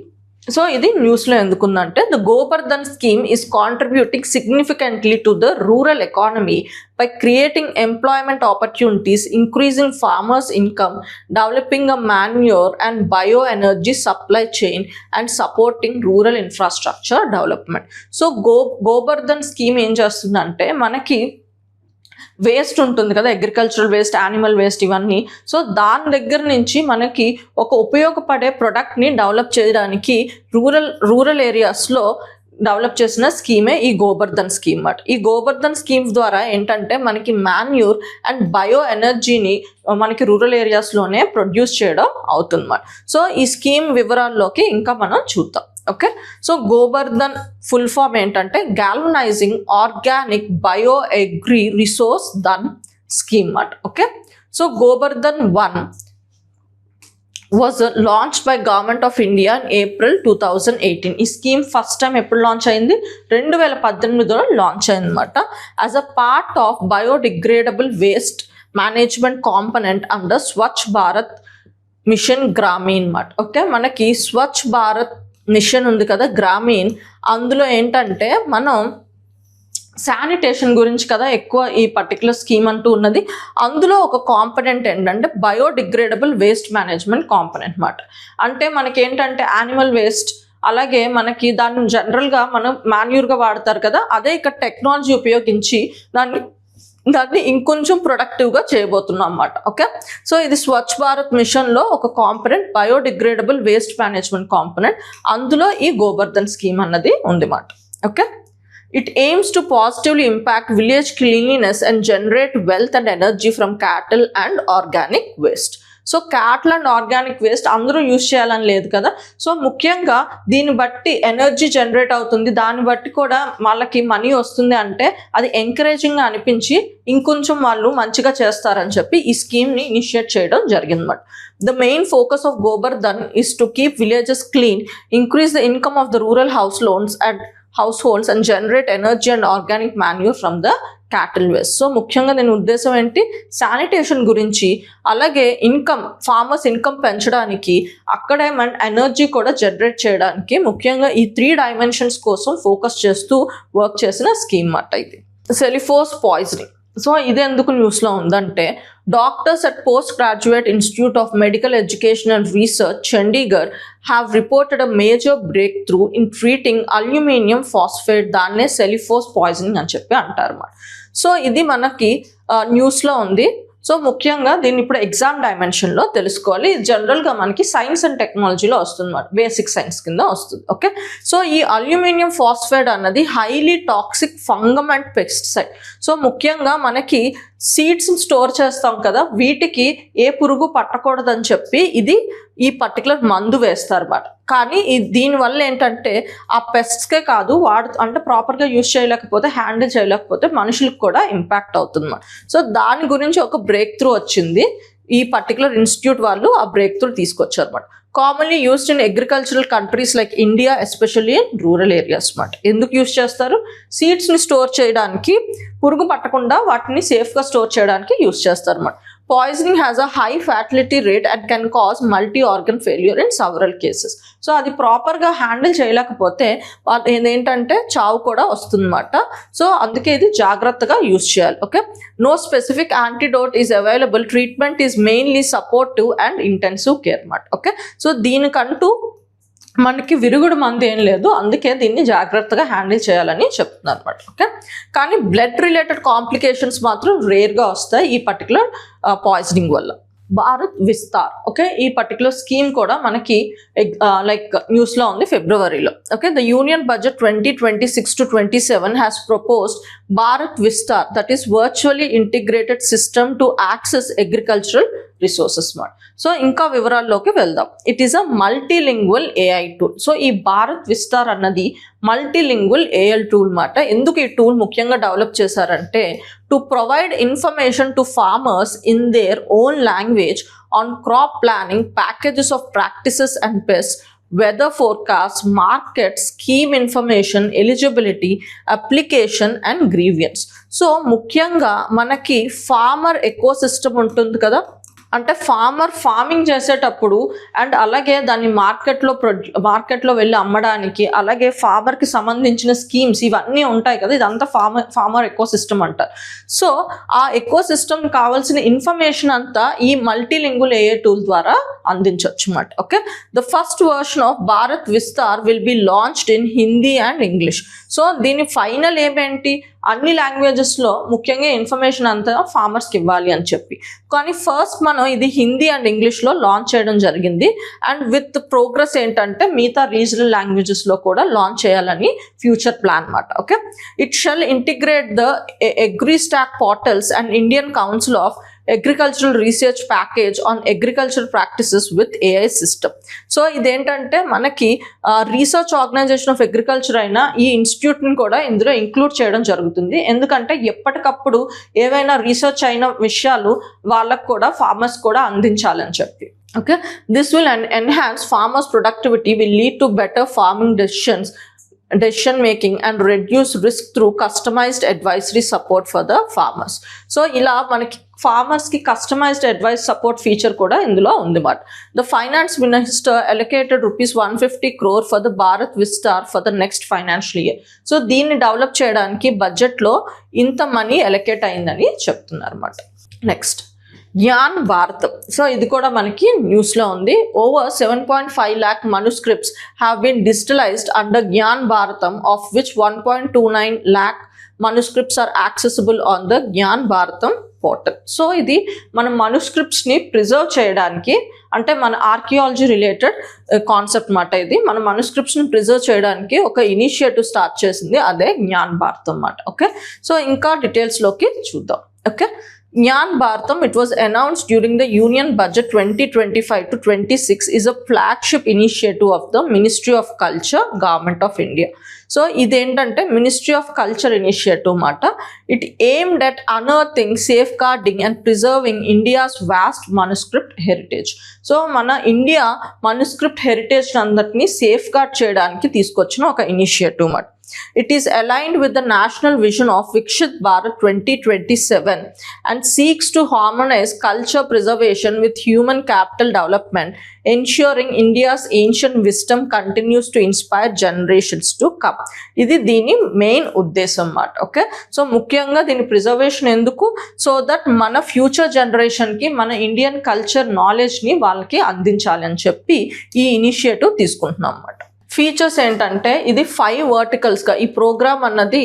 S1: సో ఇది న్యూస్లో ఎందుకుందంటే the Gobardhan scheme is contributing significantly to the rural economy by creating employment opportunities, increasing farmers' income, developing a manure and bioenergy supply chain, and supporting rural infrastructure development. So Gobardhan scheme ఏం చేస్తుందంటే మనకి waste ఉంటుంది కదా, agricultural waste, animal waste ఇవన్నీ. So దాని దగ్గర నుంచి మనకి ఒక ఉపయోగపడే ప్రొడక్ట్ని డెవలప్ చేయడానికి రూరల్ ఏరియాస్లో డెవలప్ చేసిన స్కీమే ఈ గోబర్ధన్ స్కీమ్ అన్నమాట. ఈ గోబర్ధన్ స్కీమ్ ద్వారా ఏంటంటే మనకి మాన్యూర్ అండ్ బయో ఎనర్జీని మనకి రూరల్ ఏరియాస్లోనే ప్రొడ్యూస్ చేయడం అవుతుంది అన్నమాట. సో ఈ స్కీమ్ వివరాల్లోకి ఇంకా మనం చూద్దాం. Okay, so Gobardhan full form ఏంటంటే galvanising organic bio agri resource dhan scheme అన్నమాట. Okay, so Gobardhan 1 was launched by Government of India in April 2018. ఈ స్కీమ్ ఫస్ట్ టైం ఎప్పుడు లాంచ్ అయింది? 2018లో లాంచ్ అయింది అన్నమాట. As a part of biodegradable waste management component under Swachh Bharat mission Grameen అన్నమాట. Okay, మనకి స్వచ్ఛ Bharat machine ఉంది కదా గ్రామీణ్, అందులో ఏంటంటే మనం శానిటేషన్ గురించి కదా ఎక్కువ ఈ పర్టికులర్ స్కీమ్ అంటూ ఉన్నది. అందులో ఒక కాంపనెంట్ ఏంటంటే బయోడిగ్రేడబుల్ వేస్ట్ మేనేజ్మెంట్ కాంపనెంట్ అన్నమాట. అంటే మనకేంటంటే యానిమల్ వేస్ట్ అలాగే మనకి దాన్ని జనరల్గా మనం మాన్యూర్గా వాడతారు కదా, అదే ఇక్కడ టెక్నాలజీ ఉపయోగించి దాన్ని ఇంకొంచెం ప్రొడక్టివ్గా చేయబోతున్నాం అన్నమాట. ఓకే, సో ఇది స్వచ్ఛ భారత్ మిషన్లో ఒక component, biodegradable waste management component. అందులో ఈ గోబర్ధన్ స్కీమ్ అన్నది ఉంది మాట. Okay, it aims to positively impact village cleanliness and generate wealth and energy from cattle and organic waste. So cattle and organic waste అందరూ use చేయాలని లేదు కదా, సో ముఖ్యంగా దీన్ని బట్టి ఎనర్జీ జనరేట్ అవుతుంది, దాన్ని బట్టి కూడా వాళ్ళకి మనీ వస్తుంది అంటే అది ఎంకరేజింగ్గా అనిపించి ఇంకొంచెం వాళ్ళు మంచిగా చేస్తారని చెప్పి ఈ స్కీమ్ని ఇనిషియేట్ చేయడం జరిగిందన్నమాట. The main focus of Gobardhan is to keep villages clean, increase the income of the rural households and generate energy and organic manure from the cattle waste. So ముఖ్యంగా నేను ఉద్దేశం ఏంటి, శానిటేషన్ గురించి, అలాగే ఫార్మర్స్ ఇన్కమ్ పెంచడానికి, అక్కడే మన energy కూడా జనరేట్ చేయడానికి ముఖ్యంగా ఈ 3 డైమెన్షన్స్ కోసం ఫోకస్ చేస్తూ వర్క్ చేసిన స్కీమ్ అన్నమాట ఇది. సెలిఫోస్ పాయిజనింగ్. సో ఇది ఎందుకు న్యూస్లో ఉందంటే, doctors at post graduate institute of medical education and research Chandigarh have reported a major break through in treating aluminium phosphate, దాన్నే సెలిఫోస్ పాయిజనింగ్ అని చెప్పి అంటారు అన్నమాట. సో ఇది మనకి న్యూస్లో ఉంది. సో ముఖ్యంగా దీన్ని ఇప్పుడు ఎగ్జామ్ డైమెన్షన్లో తెలుసుకోవాలి. జనరల్గా మనకి సైన్స్ అండ్ టెక్నాలజీలో వస్తుంది అన్నమాట, బేసిక్ సైన్స్ కింద వస్తుంది. ఓకే, సో ఈ అల్యూమినియం ఫాస్ఫేట్ అన్నది highly toxic fungum and pesticide. So ముఖ్యంగా మనకి సీడ్స్ని స్టోర్ చేస్తాం కదా, వీటికి ఏ పురుగు పట్టకూడదని చెప్పి ఈ పర్టికులర్ మందు వేస్తారు అన్నమాట. కానీ దీనివల్ల ఏంటంటే ఆ పెస్ట్స్కే కాదు, అంటే ప్రాపర్గా యూజ్ చేయలేకపోతే, హ్యాండిల్ చేయలేకపోతే మనుషులకు కూడా ఇంపాక్ట్ అవుతుంది అన్నమాట. సో దాని గురించి ఒక బ్రేక్ త్రూ వచ్చింది, ఈ పర్టికులర్ ఇన్స్టిట్యూట్ వాళ్ళు ఆ బ్రేక్ త్రూ తీసుకొచ్చారు అన్నమాట. Commonly used in agricultural countries like India, especially in rural areas అన్నమాట. ఎందుకు యూజ్ చేస్తారు, సీడ్స్ని స్టోర్ చేయడానికి, పురుగు పట్టకుండా వాటిని సేఫ్గా స్టోర్ చేయడానికి యూజ్ చేస్తారు అన్నమాట. Poisoning has a high fatality rate and can cause multi-organ failure in several cases. So అది ప్రాపర్గా హ్యాండిల్ చేయలేకపోతే ఏంటంటే చావు కూడా వస్తుందన్నమాట. సో అందుకే ఇది జాగ్రత్తగా యూజ్ చేయాలి. Okay, no specific antidote is available, treatment is mainly supportive and intensive care అన్నమాట. ఓకే, సో దీనికంటూ మనకి విరుగుడు మందు ఏం లేదు, అందుకే దీన్ని జాగ్రత్తగా హ్యాండిల్ చేయాలని చెప్తున్నారు అనమాట. ఓకే, కానీ బ్లడ్ రిలేటెడ్ కాంప్లికేషన్స్ మాత్రం రేర్గా వస్తాయి ఈ పర్టికులర్ పాయిజనింగ్ వల్ల. భారత్ విస్తార్. ఓకే, ఈ పర్టికులర్ స్కీమ్ కూడా మనకి లైక్ న్యూస్లో ఉంది ఫిబ్రవరిలో. Okay, the union budget 2026 to 27 has proposed Bharat Vistaar, that is virtually integrated system to access agricultural resources మాట. సో ఇంకా వివరాల్లోకి వెళ్దాం. It is a multilingual AI tool. So ఈ భారత్ విస్తార్ అన్నది మల్టీలింగ్వల్ ఏఐ టూల్ మాట. ఎందుకు ఈ టూల్ ముఖ్యంగా డెవలప్ చేశారంటే, to provide information to farmers in their own language on crop planning, packages of practices and pest, weather forecasts, markets, scheme information, eligibility, application and grievance. So ముఖ్యంగా మనకి farmer ecosystem ఉంటుంది కదా, అంటే farmer farming చేసేటప్పుడు and అలాగే దాన్ని మార్కెట్లో వెళ్ళి అమ్మడానికి, అలాగే ఫార్మర్కి సంబంధించిన స్కీమ్స్ ఇవన్నీ ఉంటాయి కదా, ఇదంతా ఫార్మర్ ఎకోసిస్టమ్ అంటారు. సో ఆ ఎకోసిస్టమ్ కావాల్సిన ఇన్ఫర్మేషన్ అంతా ఈ మల్టీలింగ్వల్ ఏఐ టూల్ ద్వారా అందించవచ్చు అన్నమాట. Okay, the first version of Bharat Vistaar will be launched in Hindi and English. So దీని ఫైనల్ ఏమేంటి, అన్ని లాంగ్వేజెస్లో ముఖ్యంగా ఇన్ఫర్మేషన్ అంతా ఫార్మర్స్కి ఇవ్వాలి అని చెప్పి. కానీ ఫస్ట్ మనం ఇది హిందీ అండ్ ఇంగ్లీష్లో లాంచ్ చేయడం జరిగింది. అండ్ విత్ ప్రోగ్రెస్ ఏంటంటే మిగతా రీజనల్ లాంగ్వేజెస్లో కూడా లాంచ్ చేయాలని ఫ్యూచర్ ప్లాన్ అన్నమాట. Okay, it shall integrate the AgriStack portals and Indian council of agricultural research package on agricultural practices with AI system. So ఇదేంటంటే మనకి రీసెర్చ్ ఆర్గనైజేషన్ ఆఫ్ అగ్రికల్చర్ అయిన ఈ ఇన్స్టిట్యూట్ని కూడా ఇందులో ఇంక్లూడ్ చేయడం జరుగుతుంది. ఎందుకంటే ఎప్పటికప్పుడు ఏవైనా రీసెర్చ్ అయిన విషయాలు వాళ్ళకు కూడా ఫార్మర్స్ కూడా అందించాలని చెప్పి. Okay, this will enhance farmers' productivity, will lead to better farming decision making and reduce risk through customized advisory support for the farmers. So ila manaki farmers ki customized advice support feature kuda indulo undi mat. The finance minister allocated rupees 150 crore for the Bharat Vistar for the next financial year. So దీన్ని develop చేయడానికి budget లో ఇంత money allocate అయిందని చెప్తున్నారు అన్నమాట. Next, Gyan భారతం. So ఇది కూడా మనకి న్యూస్లో ఉంది. Over 7.5 lakh manuscripts have been digitalized under Gyan Bharatam, of which 1.29 lakh manuscripts are accessible on the Gyan Bharatam portal. So ఇది మన manuscriptsని ప్రిజర్వ్ చేయడానికి, అంటే మన ఆర్కియాలజీ రిలేటెడ్ కాన్సెప్ట్ మాట. ఇది మన manuscriptsని ప్రిజర్వ్ చేయడానికి ఒక ఇనిషియేటివ్ స్టార్ట్ చేసింది, అదే జ్ఞాన్ భారతం మాట. ఓకే, సో ఇంకా డీటెయిల్స్లోకి చూద్దాం. Okay, Gyan Bharatam, it was announced during the Union Budget 2025 to 26, is a flagship initiative of the Ministry of Culture, Government of India. So ఇదేంటంటే మినిస్ట్రీ ఆఫ్ కల్చర్ ఇనిషియేటివ్ మాట. It aimed at unearthing, safeguarding and preserving India's vast manuscript heritage. So మన India manuscript heritage అందరినీ safeguard చేయడానికి తీసుకొచ్చిన ఒక initiative మాట. It is aligned with the national vision of Vikshit Bharat 2027 and seeks to harmonize culture preservation with human capital development, ensuring India's ancient wisdom continues to inspire generations to come. ఇది దీని main ఉద్దేశం మాట. Okay, so ముఖ్యంగా దీని preservation ఎందుకు? So that మన future జనరేషన్కి మన ఇండియన్ కల్చర్ నాలెడ్జ్ని వాళ్ళకి అందించాలి అని చెప్పి ఈ ఇనిషియేటివ్ తీసుకుంటున్నాం అన్నమాట. ఫీచర్స్ ఏంటంటే ఇది 5 వర్టికల్స్గా ఈ ప్రోగ్రామ్ అన్నది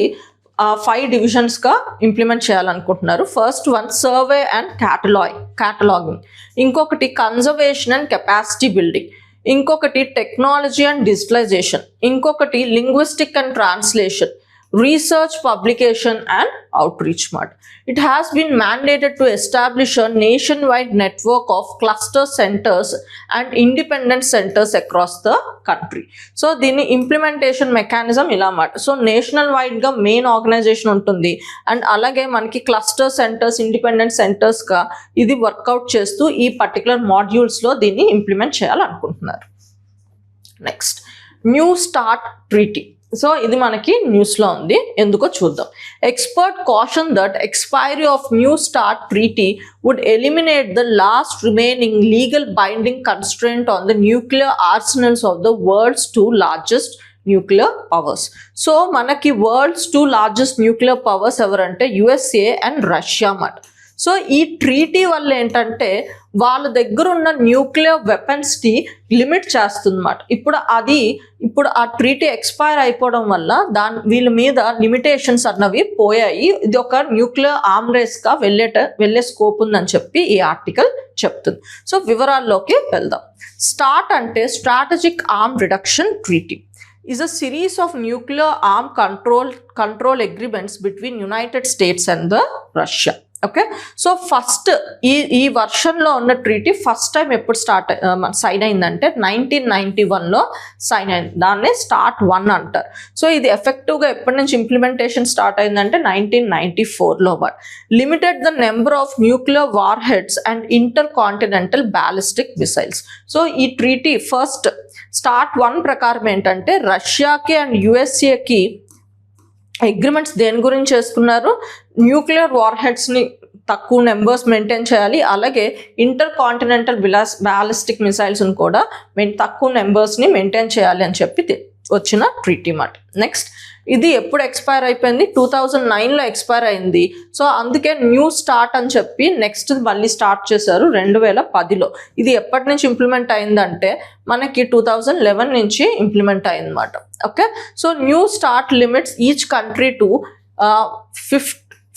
S1: 5 డివిజన్స్గా ఇంప్లిమెంట్ చేయాలనుకుంటున్నారు. First one survey and cataloguing, ఇంకొకటి కన్జర్వేషన్ అండ్ కెపాసిటీ బిల్డింగ్, ఇంకొకటి టెక్నాలజీ అండ్ డిజిటలైజేషన్, ఇంకొకటి linguistic and translation, research, publication and outreach mat. It has been mandated to establish a nationwide network of cluster centers and independent centers across the country. So దీని implementation mechanism ఇలా మాట. So national వైడ్గా main organisation ఉంటుంది and అలాగే మనకి cluster centres, independent సెంటర్స్గా ఇది work out చేస్తూ ఈ పర్టికులర్ మాడ్యూల్స్లో దీన్ని ఇంప్లిమెంట్ చేయాలనుకుంటున్నారు. Next, new start treaty. So ఇది మనకి న్యూస్లో ఉంది, ఎందుకో చూద్దాం. Expert caution that expiry of new start treaty would eliminate the last remaining legal binding constraint on the nuclear arsenals of the world's 2 largest nuclear powers. So మనకి world's 2 largest nuclear powers ఎవరంటే USA and Russia మాట. So ఈ treaty వల్ల ఏంటంటే వాళ్ళ దగ్గర ఉన్న nuclear వెపన్స్ని limit చేస్తుందన్నమాట. ఇప్పుడు ఆ ట్రీటీ ఎక్స్పైర్ అయిపోవడం వల్ల వీళ్ళ మీద లిమిటేషన్స్ అన్నవి పోయాయి. ఇది ఒక న్యూక్లియర్ ఆర్మ్ రేస్గా వెళ్ళే స్కోప్ ఉందని చెప్పి ఈ ఆర్టికల్ చెప్తుంది. సో వివరాల్లోకి వెళ్దాం. స్టార్ట్ అంటే strategic arm reduction treaty is a series of nuclear arm control agreements between United States and the Russia. Okay, so first ఈ వర్షన్లో ఉన్న ట్రీటీ ఫస్ట్ టైం ఎప్పుడు సైన్ అయిందంటే 1991లో సైన్ అయింది. దాన్నే స్టార్ట్ 1 అంటారు. సో ఇది ఎఫెక్టివ్గా ఎప్పటి నుంచి ఇంప్లిమెంటేషన్ స్టార్ట్ అయిందంటే 1994లో. But limited the number of nuclear warheads and intercontinental ballistic missiles. So ఈ ట్రీటీ ఫస్ట్ స్టార్ట్ 1 ప్రకారం ఏంటంటే రష్యాకి అండ్ USAకి అగ్రిమెంట్స్ దేని గురించి చేసుకున్నారు? న్యూక్లియర్ వార్ హెడ్స్ని తక్కువ నెంబర్స్ మెయింటైన్ చేయాలి, అలాగే ఇంటర్ కాంటినెంటల్ బ్యాలిస్టిక్ మిసైల్స్ని కూడా తక్కువ నెంబర్స్ని మెయింటైన్ చేయాలి అని చెప్పి వచ్చిన ట్రీటీ మాట. నెక్స్ట్, ఇది ఎప్పుడు ఎక్స్పైర్ అయిపోయింది? 2009లో ఎక్స్పైర్ అయింది. సో అందుకే న్యూ స్టార్ట్ అని చెప్పి నెక్స్ట్ మళ్ళీ స్టార్ట్ చేశారు 2010లో. ఇది ఎప్పటి నుంచి ఇంప్లిమెంట్ అయిందంటే మనకి 2011 నుంచి ఇంప్లిమెంట్ అయిందన్నమాట. Okay, so new start limits each country to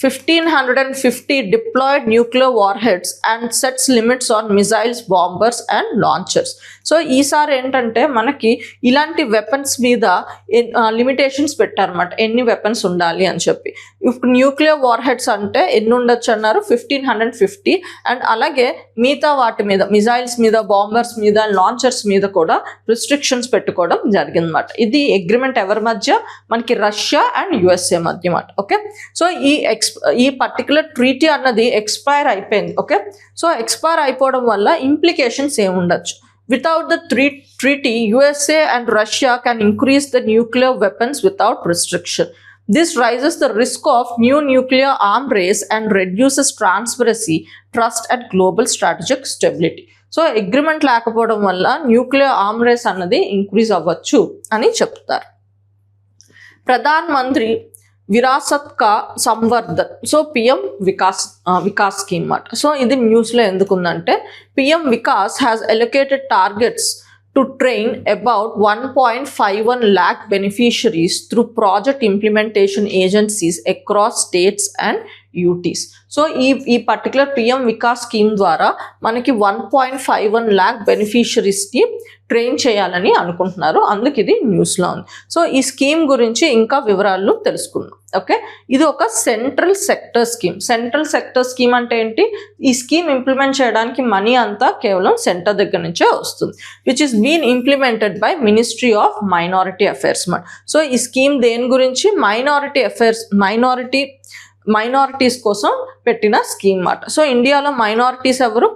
S1: 1550 deployed nuclear warheads and sets limits on missiles, bombers and launchers. So ఈసారి ఏంటంటే మనకి ఇలాంటి వెపన్స్ మీద లిమిటేషన్స్ పెట్టారన్నమాట, ఎన్ని వెపన్స్ ఉండాలి అని చెప్పి. ఇప్పుడు న్యూక్లియర్ వార్ హెడ్స్ అంటే ఎన్ని ఉండొచ్చు అన్నారు? 1550. అండ్ అలాగే మిగతా వాటి మీద మిసైల్స్ మీద, బాంబర్స్ మీద, లాంచర్స్ మీద కూడా రిస్ట్రిక్షన్స్ పెట్టుకోవడం జరిగిందన్నమాట. ఇది అగ్రిమెంట్ ఎవరి మధ్య? మనకి రష్యా అండ్ USA మధ్య మాట. ఓకే, సో ఈ పర్టికులర్ ట్రీటీ అన్నది ఎక్స్పైర్ అయిపోయింది. ఓకే, సో ఎక్స్పైర్ అయిపోవడం వల్ల implications ఏముండొచ్చు? Without the treaty, USA and Russia can increase the nuclear weapons without restriction. This raises the risk of new nuclear arm race and reduces transparency, trust and global strategic stability. So agreement లేకపోవడం వల్ల nuclear arm race అన్నది increase అవ్వచ్చు అని చెప్తారు. Pradhan Mantri Virasat ka Samvardhan. So PM Vikas scheme మాట. So ఇది న్యూస్లో ఎందుకుందంటే PM Vikas has allocated targets to train about 1.51 lakh beneficiaries through project implementation agencies across states and UTs. So ఈ పర్టికులర్ పిఎం వికాస్ స్కీమ్ ద్వారా మనకి 1.51 lakh బెనిఫిషరీస్కి ట్రైన్ చేయాలని అనుకుంటున్నారు. అందుకు ఇది న్యూస్లో ఉంది. సో ఈ స్కీమ్ గురించి ఇంకా వివరాలు తెలుసుకుందాం. ఓకే, ఇది ఒక central sector scheme. Central sector scheme అంటే ఏంటి? ఈ స్కీమ్ ఇంప్లిమెంట్ చేయడానికి మనీ అంతా కేవలం సెంటర్ దగ్గర నుంచే వస్తుంది, which is been implemented by ministry of minority affairs. So ఈ స్కీమ్ దేని గురించి? మైనారిటీ అఫైర్స్, మైనారిటీస్ కోసం పెట్టిన స్కీమ్ మాట. సో ఇండియాలో మైనారిటీస్ ఎవరు?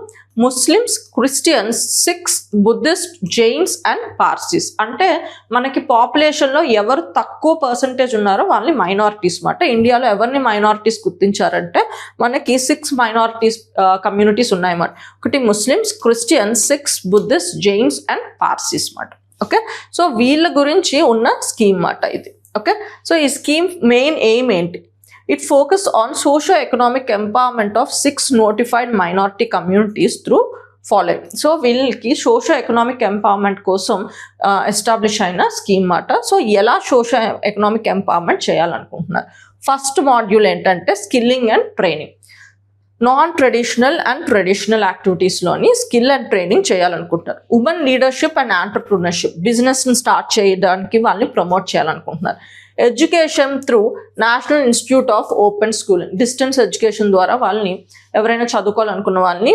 S1: Muslims, Christians, Sikhs, Buddhist, Jains and Parsis. అంటే మనకి పాపులేషన్లో ఎవరు తక్కువ పర్సంటేజ్ ఉన్నారో వాళ్ళని మైనారిటీస్ మాట. ఇండియాలో ఎవరిని మైనారిటీస్ గుర్తించారంటే మనకి 6 మైనారిటీస్ కమ్యూనిటీస్ ఉన్నాయన్నమాట. ఒకటి Muslims, Christians, Sikhs, Buddhist, Jains and Parsis మాట. ఓకే, సో వీళ్ళ గురించి ఉన్న స్కీమ్ మాట ఇది. ఓకే, సో ఈ స్కీమ్ మెయిన్ ఎయిమ్ ఏంటి? It focused on socio-economic empowerment of 6 notified minority communities through following. So వీళ్ళకి సోషో ఎకనామిక్ ఎంపవర్మెంట్ కోసం ఎస్టాబ్లిష్ అయిన స్కీమ్ మాట. సో ఎలా సోషో ఎకనామిక్ ఎంపవర్మెంట్ చేయాలనుకుంటున్నారు? ఫస్ట్ మాడ్యూల్ ఏంటంటే skilling and training. Non traditional and traditional యాక్టివిటీస్లోని skill and training చేయాలనుకుంటున్నారు. Women leadership and entrepreneurship, బిజినెస్ని స్టార్ట్ చేయడానికి వాళ్ళని ప్రమోట్ చేయాలనుకుంటున్నారు. Education through national institute of open schooling, distance education ద్వారా వాళ్ళని ఎవరైనా చదువుకోవాలనుకున్న వాళ్ళని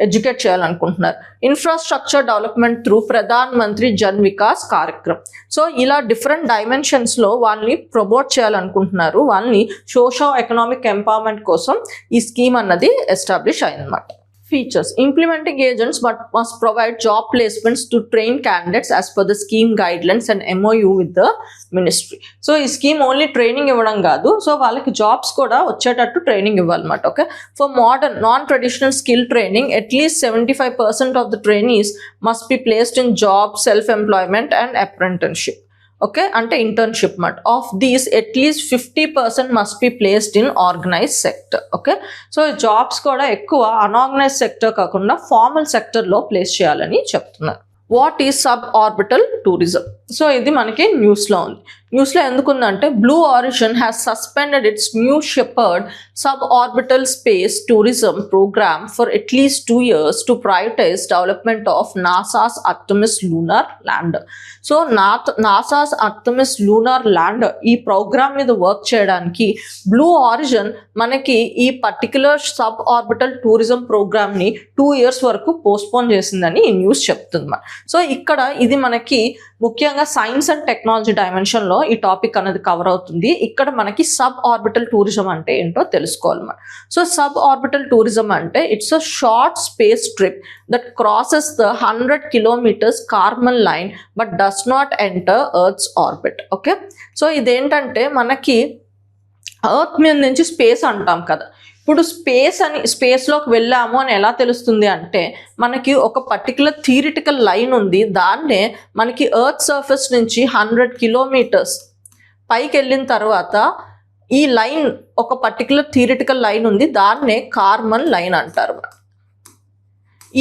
S1: ఎడ్యుకేట్ చేయాలనుకుంటున్నారు. Infrastructure development through Pradhan Mantri Jan Vikas కార్యక్రమం. సో ఇలా డిఫరెంట్ డైమెన్షన్స్లో వాళ్ళని ప్రమోట్ చేయాలనుకుంటున్నారు. వాళ్ళని సోషో ఎకనామిక్ ఎంపవర్మెంట్ కోసం ఈ స్కీమ్ అన్నది ఎస్టాబ్లిష్ అయిందన్నమాట. Features: implementing agents must provide job placements to train candidates as per the scheme guidelines and MOU with the ministry. So ఈ స్కీమ్ ఓన్లీ ట్రైనింగ్ ఇవ్వడం కాదు, సో వాళ్ళకి జాబ్స్ కూడా వచ్చేటట్టు ట్రైనింగ్ ఇవ్వాలన్నమాట. Okay, for modern non traditional skill training at least 75% of the trainees must be placed in job, self employment and apprenticeship. Okay, అంటే internship మాట. Of these at least 50% must be placed in organise sector. Okay, so jobs కూడా ఎక్కువ unorganise sector కాకుండా formal సెక్టర్లో place చేయాలని చెప్తున్నారు. What is sub orbital tourism? So ఇది మనకి న్యూస్లో ఉంది. న్యూస్లో ఎందుకుందంటే Blue Origin has suspended its New Shepard sub orbital space tourism programme for at least 2 years to prioritise development of NASA's Artemis lunar lander. So NASA's Artemis lunar lander ఈ programme మీద work చేయడానికి Blue Origin మనకి ఈ particular sub orbital tourism ప్రోగ్రామ్ని 2 years వరకు postpone చేసిందని ఈ news చెప్తుంది. సో ఇక్కడ ఇది మనకి ముఖ్యంగా సైన్స్ అండ్ టెక్నాలజీ డైమెన్షన్లో ఈ టాపిక్ అనేది కవర్ అవుతుంది. ఇక్కడ మనకి సబ్ ఆర్బిటల్ టూరిజం అంటే ఏంటో తెలుసుకోవాలన్నమాట. సో సబ్ ఆర్బిటల్ టూరిజం అంటే it's a short space trip that crosses the 100 kilometers Karman line but does not enter Earth's orbit. Okay, so ఇదేంటంటే మనకి ఎర్త్ మీద నుంచి స్పేస్ అంటాం కదా, ఇప్పుడు స్పేస్లోకి వెళ్ళాము అని ఎలా తెలుస్తుంది అంటే మనకి ఒక పర్టికులర్ థియరిటికల్ లైన్ ఉంది, దాన్నే మనకి ఎర్త్ సర్ఫేస్ నుంచి 100 kilometers పైకి వెళ్ళిన తర్వాత ఈ లైన్ ఒక పర్టికులర్ థియరిటికల్ లైన్ ఉంది, దాన్నే కార్మన్ లైన్ అంటారు.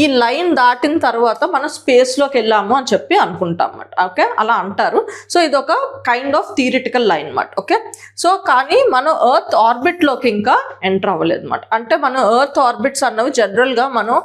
S1: ఈ లైన్ దాటిన తర్వాత మనం స్పేస్లోకి వెళ్ళాము అని చెప్పి అనుకుంటాం అన్నమాట. ఓకే, అలా అంటారు. సో ఇది ఒక కైండ్ ఆఫ్ థియరిటికల్ లైన్ అన్నమాట. ఓకే, సో కానీ మనం ఎర్త్ ఆర్బిట్లోకి ఇంకా ఎంటర్ అవ్వలేదు అన్నమాట. అంటే మనం ఎర్త్ ఆర్బిట్స్ అన్నవి జనరల్గా మనం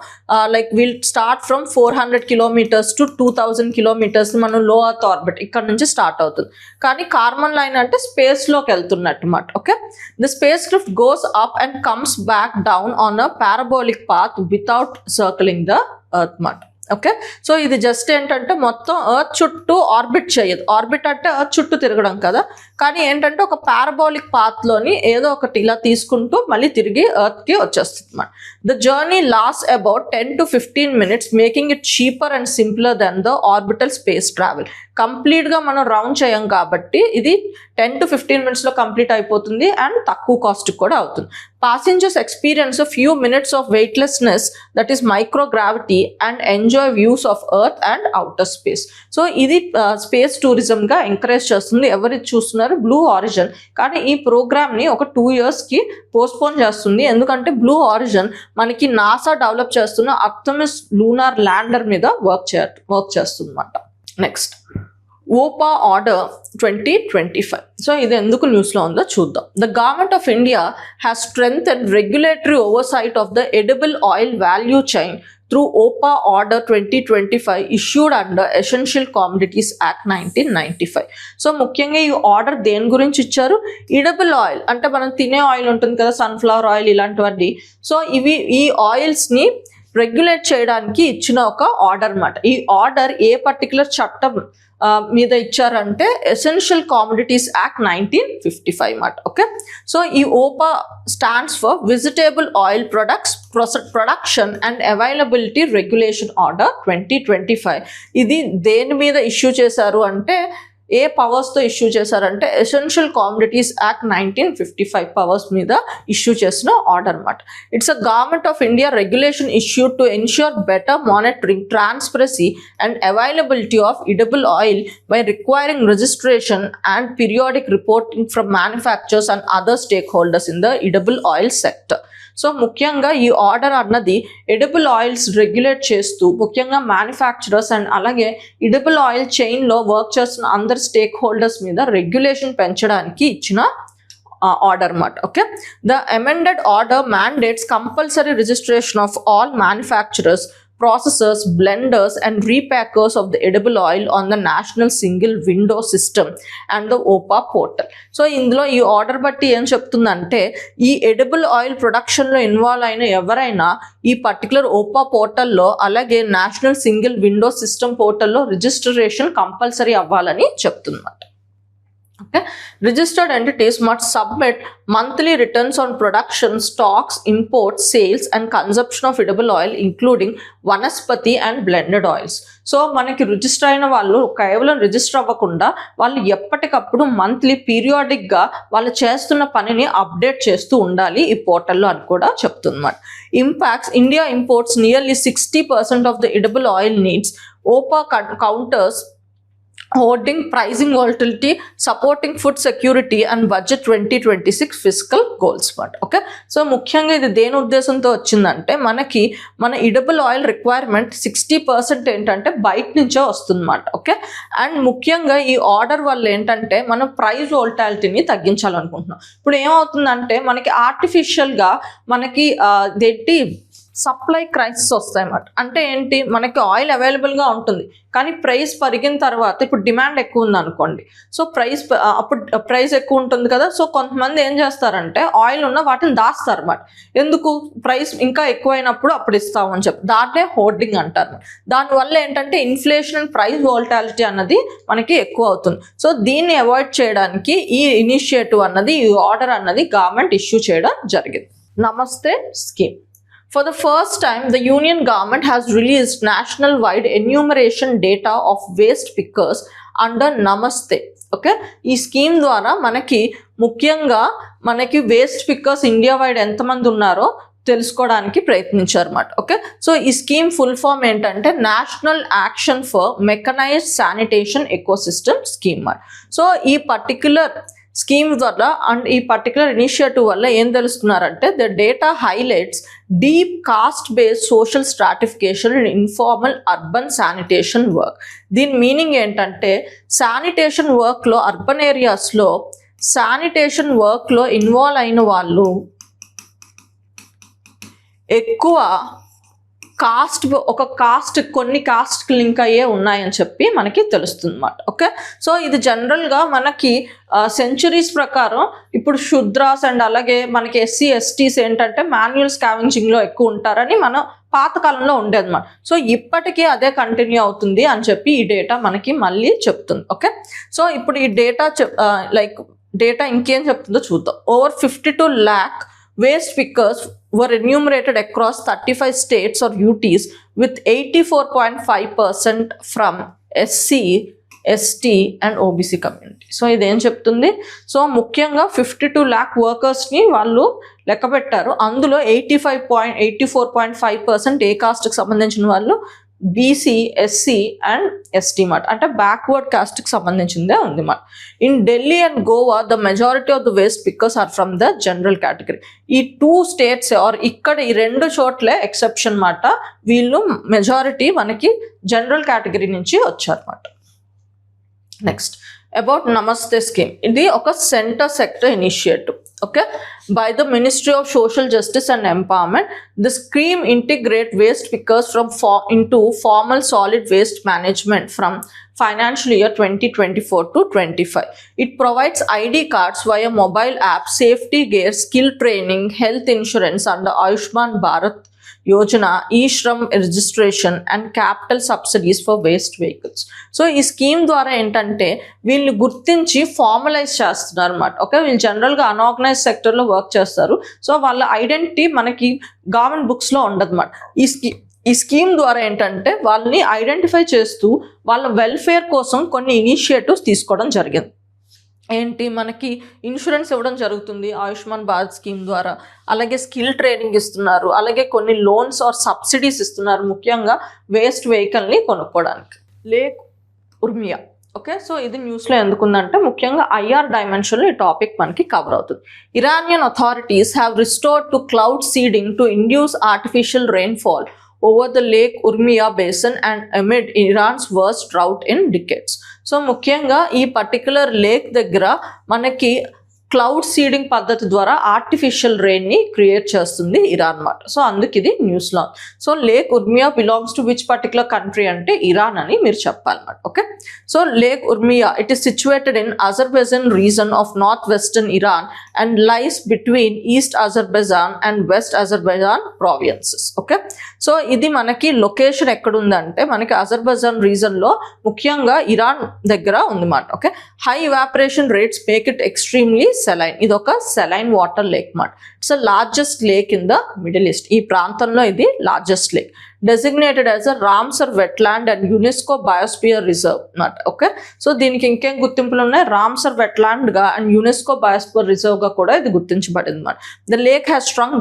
S1: like will start from 400 kilometers to 2000 kilometers మనం లో ఎర్త్ ఆర్బిట్ ఇక్కడ నుంచి స్టార్ట్ అవుతుంది. కానీ కార్మన్ లైన్ అంటే స్పేస్లోకి వెళ్తున్నట్టు అన్నమాట. Okay, the space craft goes up and comes back down on a parabolic path without circling the earth మాట. ఓకే, సో ఇది జస్ట్ ఏంటంటే మొత్తం ఎర్త్ చుట్టూ ఆర్బిట్ చేయదు. ఆర్బిట్ అంటే ఎర్త్ చుట్టూ తిరగడం కదా, కానీ ఏంటంటే ఒక పారాబోలిక్ పాత్లోని ఏదో ఒకటి ఇలా తీసుకుంటూ మళ్ళీ తిరిగి ఎర్త్కి వచ్చేస్తుంది అన్నమాట. The journey last about 10 to 15 minutes, making it cheaper and simpler than the orbital space travel. కంప్లీట్గా మనం రౌండ్ చేయం కాబట్టి ఇది 10 to 15 minutesలో కంప్లీట్ అయిపోతుంది అండ్ తక్కువ కాస్ట్ కూడా అవుతుంది. Passengers experience a few minutes of weightlessness, that is microgravity, and enjoy views of Earth and outer space. So ఇది స్పేస్ టూరిజంగా ఎంకరేజ్ చేస్తుంది. ఎవరు చూస్తున్నారు? చేస్తున్నారు బ్లూ ఆరిజిన్, కానీ ఈ ప్రోగ్రామ్ని ఒక 2 yearsకి పోస్ట్పోన్ చేస్తుంది. ఎందుకంటే బ్లూ ఆరిజిన్ మనకి నాసా డెవలప్ చేస్తున్న ఆర్టెమిస్ లూనార్ ల్యాండర్ మీద వర్క్ చేస్తుంది అన్నమాట. Next OPA order 2025. సో ఇది ఎందుకు న్యూస్లో ఉందో చూద్దాం. The government of India has strengthened regulatory oversight of the edible oil value chain through OPA Order 2025 issued under Essential Commodities Act 1995. So ముఖ్యంగా ఈ ఆర్డర్ దేని గురించి ఇచ్చారు? ఎడిబుల్ ఆయిల్ అంటే మనం తినే ఆయిల్ ఉంటుంది కదా, సన్ఫ్లవర్ ఆయిల్ ఇలాంటివన్నీ. సో ఈ ఆయిల్స్ని రెగ్యులేట్ చేయడానికి ఇచ్చిన ఒక ఆర్డర్ అన్నమాట. ఈ ఆర్డర్ ఏ పర్టికులర్ చట్టం మీద ఇచ్చారంటే ఎసెన్షియల్ కామోడిటీస్ యాక్ట్ 1955 అన్నమాట. ఓకే, సో ఈ OPA stands for vegetable oil products production and availability regulation order 2025. ఇది దేని మీద ఇష్యూ చేశారు అంటే, ఏ పవర్స్తో ఇష్యూ చేశారంటే ఎసెన్షియల్ కామోడిటీస్ యాక్ట్ 1955 పవర్స్ మీద ఇష్యూ చేసిన ఆర్డర్ అన్నమాట. It's a government of India regulation issued to ensure better monitoring, transparency and availability of edible oil by requiring registration and periodic reporting from manufacturers and other stake holders in the edible oil sector. So ముఖ్యంగా ఈ order అన్నది edible oils regulate చేస్తూ ముఖ్యంగా manufacturers and అలాగే edible oil చైన్లో work చేస్తున్న అందరు stake holders మీద regulation పెంచడానికి ఇచ్చిన ఆర్డర్ అన్నమాట. Okay, the amended order mandates compulsory registration of all manufacturers, processors, blenders and repackers of the edible oil on the national single window system and the OPA portal. So ఇందులో ఈ order బట్టి ఏం చెప్తుందంటే, ఈ edible oil ప్రొడక్షన్లో involve అయిన ఎవరైనా ఈ పర్టికులర్ OPA పోర్టల్లో అలాగే నేషనల్ సింగిల్ విండో సిస్టమ్ పోర్టల్లో రిజిస్ట్రేషన్ కంపల్సరీ అవ్వాలని చెప్తుందన్నమాట. Okay, registered entities must submit monthly returns on production, stocks, imports, sales and consumption of edible oil including vanaspati and blended oils. So మనకి register అయిన వాళ్ళు కేవలం register అవ్వకుండా వాళ్ళు ఎప్పటికప్పుడు monthly పీరియాడిక్గా వాళ్ళు చేస్తున్న పనిని అప్డేట్ చేస్తూ ఉండాలి ఈ పోర్టల్లో అని కూడా చెప్తున్నమాట. Impacts India imports nearly 60% of the edible oil needs. OPA counters hoarding, pricing volatility, supporting food security and budget 2026 fiscal goals. Okay, so ముఖ్యంగా ఇది దేని ఉద్దేశంతో వచ్చిందంటే, మనకి మన ఎడిబుల్ ఆయిల్ రిక్వైర్మెంట్ 60% ఏంటంటే బయట నుంచే వస్తుందన్నమాట. ఓకే, అండ్ ముఖ్యంగా ఈ ఆర్డర్ వల్ల ఏంటంటే మనం ప్రైస్ వోల్టాలిటీని తగ్గించాలనుకుంటున్నాం. ఇప్పుడు ఏమవుతుందంటే మనకి ఆర్టిఫిషియల్గా మనకి సప్లై క్రైసిస్ వస్తాయన్నమాట. అంటే ఏంటి, మనకి ఆయిల్ అవైలబుల్గా ఉంటుంది కానీ ప్రైస్ పెరిగిన తర్వాత ఇప్పుడు డిమాండ్ ఎక్కువ ఉంది అనుకోండి, సో అప్పుడు ప్రైస్ ఎక్కువ ఉంటుంది కదా, సో కొంతమంది ఏం చేస్తారంటే ఆయిల్ ఉన్న వాటిని దాస్తారు అన్నమాట. ఎందుకు, ప్రైస్ ఇంకా ఎక్కువైనప్పుడు అప్పుడు ఇస్తామని చెప్పి, దాన్నే హోర్డింగ్ అంటారు. దానివల్ల ఏంటంటే ఇన్ఫ్లేషన్ అండ్ ప్రైస్ వోల్టాలిటీ అన్నది మనకి ఎక్కువ అవుతుంది. సో దీన్ని అవాయిడ్ చేయడానికి ఈ ఇనిషియేటివ్ అన్నది, ఈ ఆర్డర్ అన్నది గవర్నమెంట్ ఇష్యూ చేయడం జరిగింది. నమస్తే scheme. For the first time, the Union government has released national-wide enumeration data of waste pickers under Namaste. Okay, ఈ స్కీమ్ ద్వారా మనకి ముఖ్యంగా మనకి వేస్ట్ పిక్కర్స్ ఇండియా వైడ్ ఎంతమంది ఉన్నారో తెలుసుకోవడానికి ప్రయత్నించారు అన్నమాట. ఓకే, సో ఈ స్కీమ్ ఫుల్ ఫామ్ ఏంటంటే national action for mechanised sanitation ecosystem scheme. So ఈ పర్టిక్యులర్ స్కీమ్ ద్వారా అండ్ ఈ పర్టికులర్ ఇనిషియేటివ్ వల్ల ఏం తెలుస్తున్నారంటే, the data highlights deep caste based social stratification and informal urban sanitation work. దీని meaning ఏంటంటే, శానిటేషన్ వర్క్లో అర్బన్ ఏరియాస్లో శానిటేషన్ వర్క్లో ఇన్వాల్వ్ అయిన వాళ్ళు ఎక్కువ కొన్ని కాస్ట్కి లింక్ అయ్యే ఉన్నాయని చెప్పి మనకి తెలుస్తుంది అన్నమాట. ఓకే, సో ఇది జనరల్గా మనకి సెంచురీస్ ప్రకారం ఇప్పుడు శూద్రాస్ అండ్ అలాగే మనకి SC STs ఏంటంటే మాన్యువల్ స్కావెంజింగ్లో ఎక్కువ ఉంటారని మనం పాతకాలంలో ఉండేదన్నమాట. సో ఇప్పటికీ అదే కంటిన్యూ అవుతుంది అని చెప్పి ఈ డేటా మనకి మళ్ళీ చెప్తుంది. ఓకే, సో ఇప్పుడు ఈ డేటా ఇంకేం చెప్తుందో చూద్దాం. Over 52 lakh waste pickers were enumerated across 35 states or UTs with 84.5% from SC, ST and OBC community. So ఇదేం చెప్తుంది, సో ముఖ్యంగా 52 lakh వర్కర్స్ని వాళ్ళు లెక్క పెట్టారు. అందులో 84.5% ఏ కాస్ట్కి సంబంధించిన వాళ్ళు, బీసీ, ఎస్సీ అండ్ ఎస్టీ మాట, అంటే బ్యాక్వర్డ్ కాస్ట్కి సంబంధించిందే ఉంది మాట. In Delhi and Goa the majority of the waste pickers are from the general category. ఈ 2 స్టేట్స్ ఆర్ ఇక్కడ ఈ 2 చోట్లే ఎక్సెప్షన్ మాట, వీళ్ళు మెజారిటీ మనకి జనరల్ కేటగిరీ నుంచి వచ్చారన్నమాట. నెక్స్ట్ అబౌట్ నమస్తే స్కీమ్. ఇది ఒక centre sector initiative, okay, by the Ministry of Social Justice and Empowerment. The scheme integrate waste pickers into formal solid waste management from financial year 2024 to 25. It provides ID cards via mobile app, safety gear, skill training, health insurance under Ayushman Bharat Yojana, e-Shram registration and capital subsidies for waste vehicles. So ఈ scheme ద్వారా ఏంటంటే వీళ్ళు గుర్తించి formalise చేస్తున్నారు అన్నమాట. Okay, వీళ్ళు జనరల్గా unorganised సెక్టర్లో వర్క్ చేస్తారు. సో వాళ్ళ ఐడెంటిటీ మనకి గవర్నమెంట్ బుక్స్లో ఉండదన్నమాట. ఈ స్కీమ్ ద్వారా ఏంటంటే వాళ్ళని ఐడెంటిఫై చేస్తూ వాళ్ళ వెల్ఫేర్ కోసం కొన్ని ఇనిషియేటివ్స్ తీసుకోవడం జరిగింది. ఏంటి, మనకి ఇన్సూరెన్స్ ఇవ్వడం జరుగుతుంది ఆయుష్మాన్ భారత్ స్కీమ్ ద్వారా, అలాగే స్కిల్ ట్రైనింగ్ ఇస్తున్నారు, అలాగే కొన్ని లోన్స్ ఆర్ సబ్సిడీస్ ఇస్తున్నారు, ముఖ్యంగా వేస్ట్ వెహికల్ని కొనుక్కోవడానికి. లేక్ ఉర్మియా, ఓకే, సో ఇది న్యూస్లో ఎందుకుందంటే ముఖ్యంగా ఐఆర్ డైమెన్షన్లో ఈ టాపిక్ మనకి కవర్ అవుతుంది. Iranian authorities have restored to cloud seeding to induce artificial rainfall over the Lake Urmia basin and amid Iran's worst drought in decades. So ముఖ్యంగా ఈ పర్టికులర్ లేక్ దగ్గర మనకి క్లౌడ్ సీడింగ్ పద్ధతి ద్వారా artificial రెయిన్ని create చేస్తుంది Iran అన్నమాట. So అందుకు ఇది న్యూస్లో. So lake Urmia belongs to which particular country అంటే ఇరాన్ అని మీరు చెప్పాలన్నమాట. Okay, so lake Urmia it is situated in Azerbaijan region of north western Iran and lies between east Azerbaijan and west Azerbaijan provinces. Okay, so ఇది మనకి location ఎక్కడుందంటే మనకి Azerbaijan రీజన్లో ముఖ్యంగా Iran దగ్గర ఉందన్నమాట. Okay, high evaporation rates make it extremely saline. ఇది ఒక saline water lake మాట. It's largest lake in the middle east. ఈ ప్రాంతంలో ఇది largest lake, designated as a Ramsar wetland and UNESCO biosphere reserve అన్నమాట. ఓకే, సో దీనికి ఇంకేం గుర్తింపులు ఉన్నాయి, రామ్సర్ వెట్లాండ్ గా అండ్ యునెస్కో బయోస్పియర్ రిజర్వ్ గా కూడా ఇది గుర్తించబడింది అన్నమాట. The lake has strong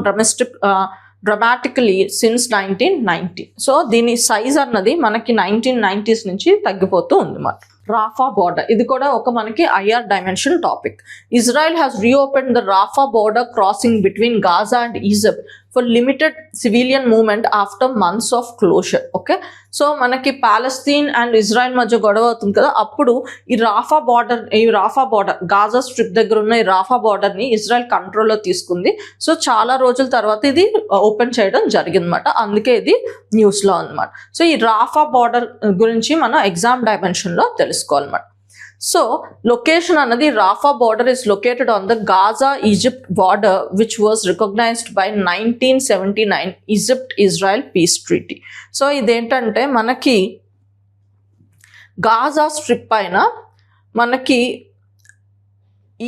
S1: డ్రమాటికలీ since 1990. So దీని సైజ్ అన్నది మనకి 1990s నుంచి తగ్గిపోతూ ఉంది అన్నమాట. రాఫా బార్డర్, ఇది కూడా ఒక మనకి IR dimension topic. Israel has reopen the Rafah border crossing between Gaza and Egypt for limited civilian movement after months of closure. Okay, so మనకి పాలస్తీన్ అండ్ ఇజ్రాయెల్ మధ్య గొడవ అవుతుంది కదా, అప్పుడు ఈ రాఫా బార్డర్ గాజా స్ట్రిప్ దగ్గర ఉన్న ఈ రాఫా బార్డర్ని ఇజ్రాయెల్ కంట్రోల్లో తీసుకుంది. సో చాలా రోజుల తర్వాత ఇది ఓపెన్ చేయడం జరిగిందన్నమాట, అందుకే ఇది న్యూస్లో ఉందన్నమాట. సో ఈ రాఫా బార్డర్ గురించి మనం ఎగ్జామ్ డైమెన్షన్లో తెలుసుకోవాలన్నమాట. సో లొకేషన్ అన్నది Rafah border is located on the Gaza Egypt border which was recognised by 1979 Egypt Israel peace treaty. So ఇదేంటంటే మనకి గాజా స్ట్రిప్ పైన మనకి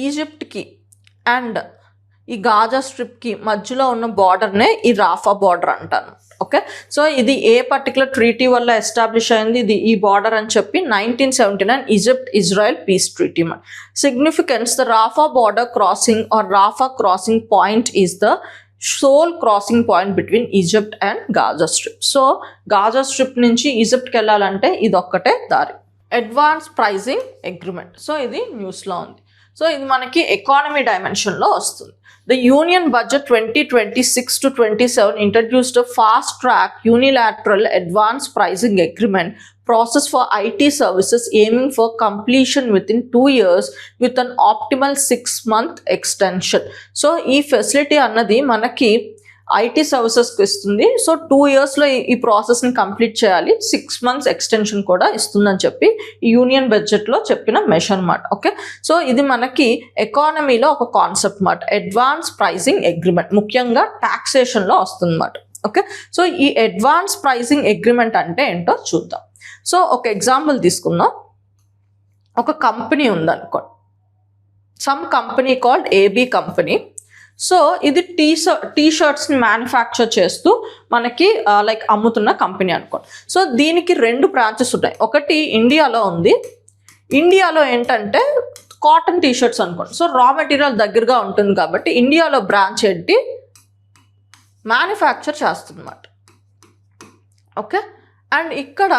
S1: ఈజిప్ట్కి అండ్ ఈ గాజా స్ట్రిప్కి మధ్యలో ఉన్న బార్డర్నే ఈ రాఫా బార్డర్ అంటాను. ఓకే, సో ఇది ఏ పర్టికులర్ ట్రీటీ వల్ల ఎస్టాబ్లిష్ అయింది, ఇది ఈ బార్డర్ అని చెప్పి 1979 Egypt Israel peace treaty. Significance, the Rafah border crossing or Rafah crossing point is the sole crossing point between Egypt and Gaza strip. So Gaza strip నుంచి ఈజిప్ట్కి వెళ్ళాలంటే ఇది ఒక్కటే దారి. అడ్వాన్స్ ప్రైజింగ్ అగ్రిమెంట్, సో ఇది న్యూస్లో ఉంది. సో ఇది మనకి ఎకానమీ డైమెన్షన్లో వస్తుంది. The Union Budget 2026 to 27 introduced a fast-track unilateral advance pricing agreement process for IT services aiming for completion within 2 years with an optimal 6-month extension. So, ఈ facility అన్నది మనకి IT సర్వీసెస్కి ఇస్తుంది. సో 2 yearsలో ఈ ప్రాసెస్ని complete చేయాలి, 6 months extension కూడా ఇస్తుందని చెప్పి ఈ యూనియన్ బడ్జెట్లో చెప్పిన మెషర్ అన్నమాట. ఓకే, సో ఇది మనకి ఎకానమీలో ఒక కాన్సెప్ట్ అన్నమాట, అడ్వాన్స్ ప్రైజింగ్ అగ్రిమెంట్, ముఖ్యంగా టాక్సేషన్లో వస్తుంది అన్నమాట. ఓకే, సో ఈ అడ్వాన్స్ ప్రైజింగ్ అగ్రిమెంట్ అంటే ఏంటో చూద్దాం. సో ఒక ఎగ్జాంపుల్ తీసుకుందాం. ఒక కంపెనీ ఉందనుకోండి, some company called AB company. So ఇది టీ షర్ట్స్ని మ్యానుఫ్యాక్చర్ చేస్తూ మనకి లైక్ అమ్ముతున్న కంపెనీ అనుకోండి. సో దీనికి 2 బ్రాంచెస్ ఉన్నాయి. ఒకటి ఇండియాలో ఉంది. ఇండియాలో ఏంటంటే కాటన్ టీ షర్ట్స్ అనుకోండి. సో రా మెటీరియల్ దగ్గరగా ఉంటుంది కాబట్టి ఇండియాలో బ్రాంచ్ ఏంటి మ్యానుఫ్యాక్చర్ చేస్తుందన్నమాట. ఓకే, అండ్ ఇక్కడ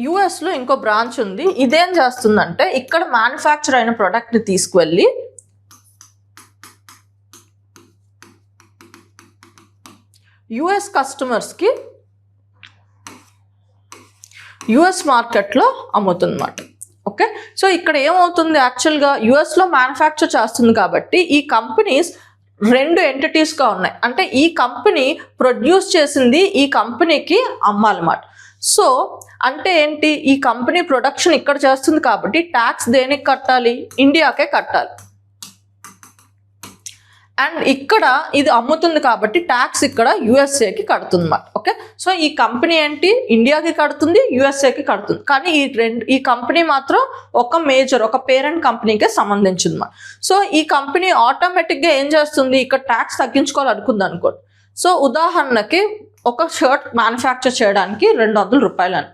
S1: యుఎస్లో ఇంకో బ్రాంచ్ ఉంది. ఇదేం చేస్తుందంటే ఇక్కడ మ్యానుఫ్యాక్చర్ అయిన ప్రోడక్ట్ని తీసుకువెళ్ళి యుఎస్ కస్టమర్స్కి యుఎస్ మార్కెట్లో అమ్ముతుందన్నమాట. ఓకే, సో ఇక్కడ ఏమవుతుంది, యాక్చువల్గా యుఎస్లో మ్యానుఫ్యాక్చర్ చేస్తుంది కాబట్టి ఈ కంపెనీస్ 2 ఎంటిటీస్గా ఉన్నాయి. అంటే ఈ కంపెనీ ప్రొడ్యూస్ చేసింది ఈ కంపెనీకి అమ్మాలన్నమాట. సో అంటే ఏంటి, ఈ కంపెనీ ప్రొడక్షన్ ఇక్కడ చేస్తుంది కాబట్టి ట్యాక్స్ దేనికి కట్టాలి, ఇండియాకే కట్టాలి. అండ్ ఇక్కడ ఇది అమ్ముతుంది కాబట్టి ట్యాక్స్ ఇక్కడ యుఎస్ఏకి కడుతుంది అన్నమాట. ఓకే, సో ఈ కంపెనీ ఏంటి ఇండియాకి కడుతుంది, యుఎస్ఏకి కడుతుంది. కానీ ఈ కంపెనీ మాత్రం ఒక పేరెంట్ కంపెనీకే సంబంధించింది అన్నమాట. సో ఈ కంపెనీ ఆటోమేటిక్గా ఏం చేస్తుంది, ఇక్కడ ట్యాక్స్ తగ్గించుకోవాలనుకుంది అనుకోండి. సో ఉదాహరణకి ఒక షర్ట్ మ్యానుఫ్యాక్చర్ చేయడానికి 200 రూపాయలు అని.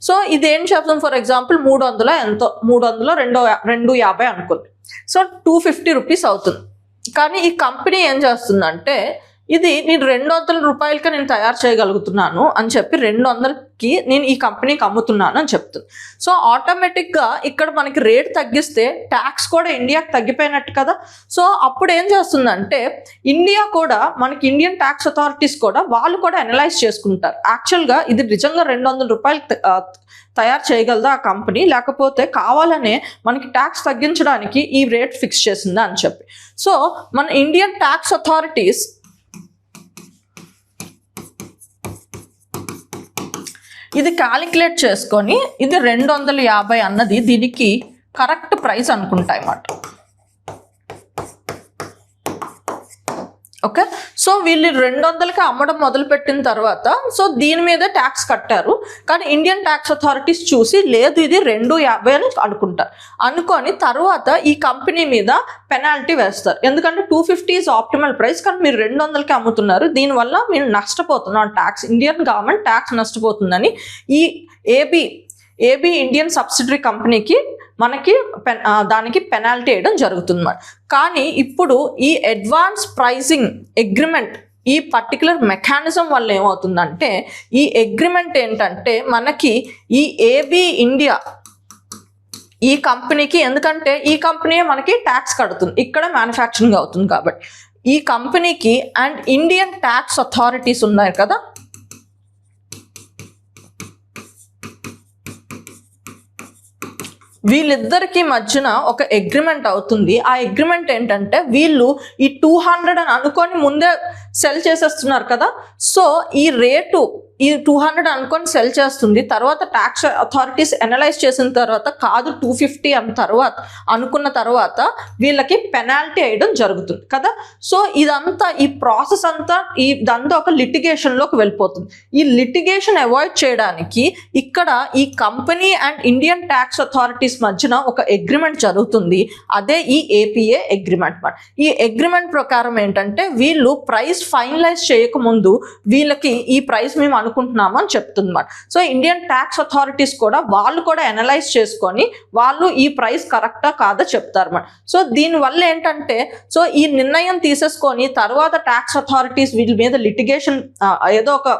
S1: సో ఇది ఏం చెప్తాం, ఫర్ ఎగ్జాంపుల్ 300 ఎంతో 250 అనుకోండి. సో 250 రూపీస్ అవుతుంది. కానీ ఈ కంపెనీ ఏం చేస్తుందంటే ఇది నేను 200 రూపాయలకి నేను తయారు చేయగలుగుతున్నాను అని చెప్పి 200కి నేను ఈ కంపెనీకి అమ్ముతున్నాను అని చెప్తుంది. సో ఆటోమేటిక్గా ఇక్కడ మనకి రేట్ తగ్గిస్తే ట్యాక్స్ కూడా ఇండియాకి తగ్గిపోయినట్టు కదా. సో అప్పుడు ఏం చేస్తుందంటే ఇండియా కూడా మనకి ఇండియన్ ట్యాక్స్ అథారిటీస్ కూడా వాళ్ళు కూడా అనలైజ్ చేసుకుంటారు. యాక్చువల్గా ఇది నిజంగా 200 రూపాయలు తయారు చేయగలదా ఆ కంపెనీ, లేకపోతే కావాలనే మనకి ట్యాక్స్ తగ్గించడానికి ఈ రేట్ ఫిక్స్ చేసిందా అని చెప్పి. సో మన ఇండియన్ ట్యాక్స్ అథారిటీస్ ఇది క్యాలిక్యులేట్ చేసుకొని ఇది 250 అన్నది దీనికి కరెక్ట్ ప్రైస్ అనుకుంటాయి అన్నమాట. ఓకే, సో వీళ్ళు 200కి అమ్మడం మొదలుపెట్టిన తర్వాత సో దీని మీద ట్యాక్స్ కట్టారు. కానీ ఇండియన్ ట్యాక్స్ అథారిటీస్ చూసి లేదు ఇది 250 అని అనుకొని తర్వాత ఈ కంపెనీ మీద పెనాల్టీ వేస్తారు. ఎందుకంటే 250 ఈజ్ ఆప్టిమల్ ప్రైస్, కానీ మీరు 200కి అమ్ముతున్నారు, దీనివల్ల మీరు నష్టపోతున్నారు, ట్యాక్స్ ఇండియన్ గవర్నమెంట్ ట్యాక్స్ నష్టపోతుందని ఈ ఏబీ ఇండియన్ సబ్సిడరీ కంపెనీకి దానికి పెనాల్టీ వేయడం జరుగుతుంది అన్నమాట. కానీ ఇప్పుడు ఈ అడ్వాన్స్ ప్రైసింగ్ అగ్రిమెంట్ ఈ పర్టికులర్ మెకానిజం వల్ల ఏమవుతుందంటే ఈ అగ్రిమెంట్ ఏంటంటే మనకి ఈ ఏబీ ఇండియా ఈ కంపెనీకి, ఎందుకంటే ఈ కంపెనీ మనకి ట్యాక్స్ కడుతుంది, ఇక్కడ మ్యానుఫ్యాక్చరింగ్ అవుతుంది కాబట్టి ఈ కంపెనీకి అండ్ ఇండియన్ ట్యాక్స్ అథారిటీస్ ఉన్నాయి కదా, వీళ్ళిద్దరికి మధ్యన ఒక అగ్రిమెంట్ అవుతుంది. ఆ అగ్రిమెంట్ ఏంటంటే వీళ్ళు ఈ 200 అని అనుకొని ముందే సెల్ చేసేస్తున్నారు కదా. సో ఈ రేటు ఈ 200 అనుకొని సెల్ చేస్తుంది. తర్వాత ట్యాక్స్ అథారిటీస్ అనలైజ్ చేసిన తర్వాత కాదు 250 అనుకున్న తర్వాత వీళ్ళకి పెనాల్టీ వేయడం జరుగుతుంది కదా. సో ఇదంతా ఈ ప్రాసెస్ అంతా ఇదంతా ఒక లిటిగేషన్లోకి వెళ్ళిపోతుంది. ఈ లిటిగేషన్ అవాయిడ్ చేయడానికి ఇక్కడ ఈ company and Indian tax authorities మధ్యన ఒక అగ్రిమెంట్ జరుగుతుంది. అదే ఈ ఏపీఏ అగ్రిమెంట్. ఈ అగ్రిమెంట్ ప్రకారం ఏంటంటే వీళ్ళు ప్రైస్ ఫైనలైజ్ చేయకముందు వీళ్ళకి ఈ ప్రైస్ మేము అనుకుంటున్నాము అని చెప్తున్నమాట. సో ఇండియన్ ట్యాక్స్ అథారిటీస్ కూడా వాళ్ళు కూడా అనలైజ్ చేసుకొని వాళ్ళు ఈ ప్రైస్ కరెక్టా కాదా చెప్తారన్నమాట. సో దీనివల్ల ఏంటంటే సో ఈ నిర్ణయం తీసేసుకొని తర్వాత ట్యాక్స్ అథారిటీస్ వీళ్ళ మీద లిటిగేషన్ ఏదో ఒక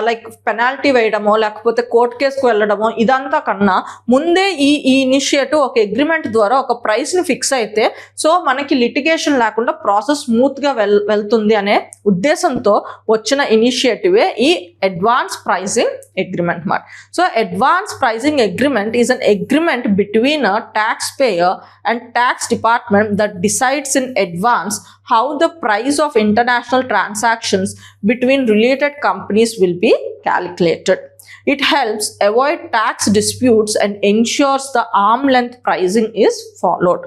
S1: లైక్ పెనాల్టీ వేయడమో లేకపోతే కోర్ట్ కేసుకు వెళ్ళడమో ఇదంతా కన్నా ముందే ఈ ఇనిషియేటివ్ ఒక అగ్రిమెంట్ ద్వారా ఒక ప్రైస్ని ఫిక్స్ అయితే సో మనకి లిటిగేషన్ లేకుండా ప్రాసెస్ స్మూత్గా వెళ్తుంది అనే ఉద్దేశంతో వచ్చిన ఇనిషియేటివే ఈ అడ్వాన్స్ ప్రైసింగ్ అగ్రిమెంట్ మాట. So advance pricing agreement is an agreement between a tax payer and tax department that decides in advance how the price of international transactions between related companies will be calculated. It helps avoid tax disputes and ensures the arm length pricing is followed.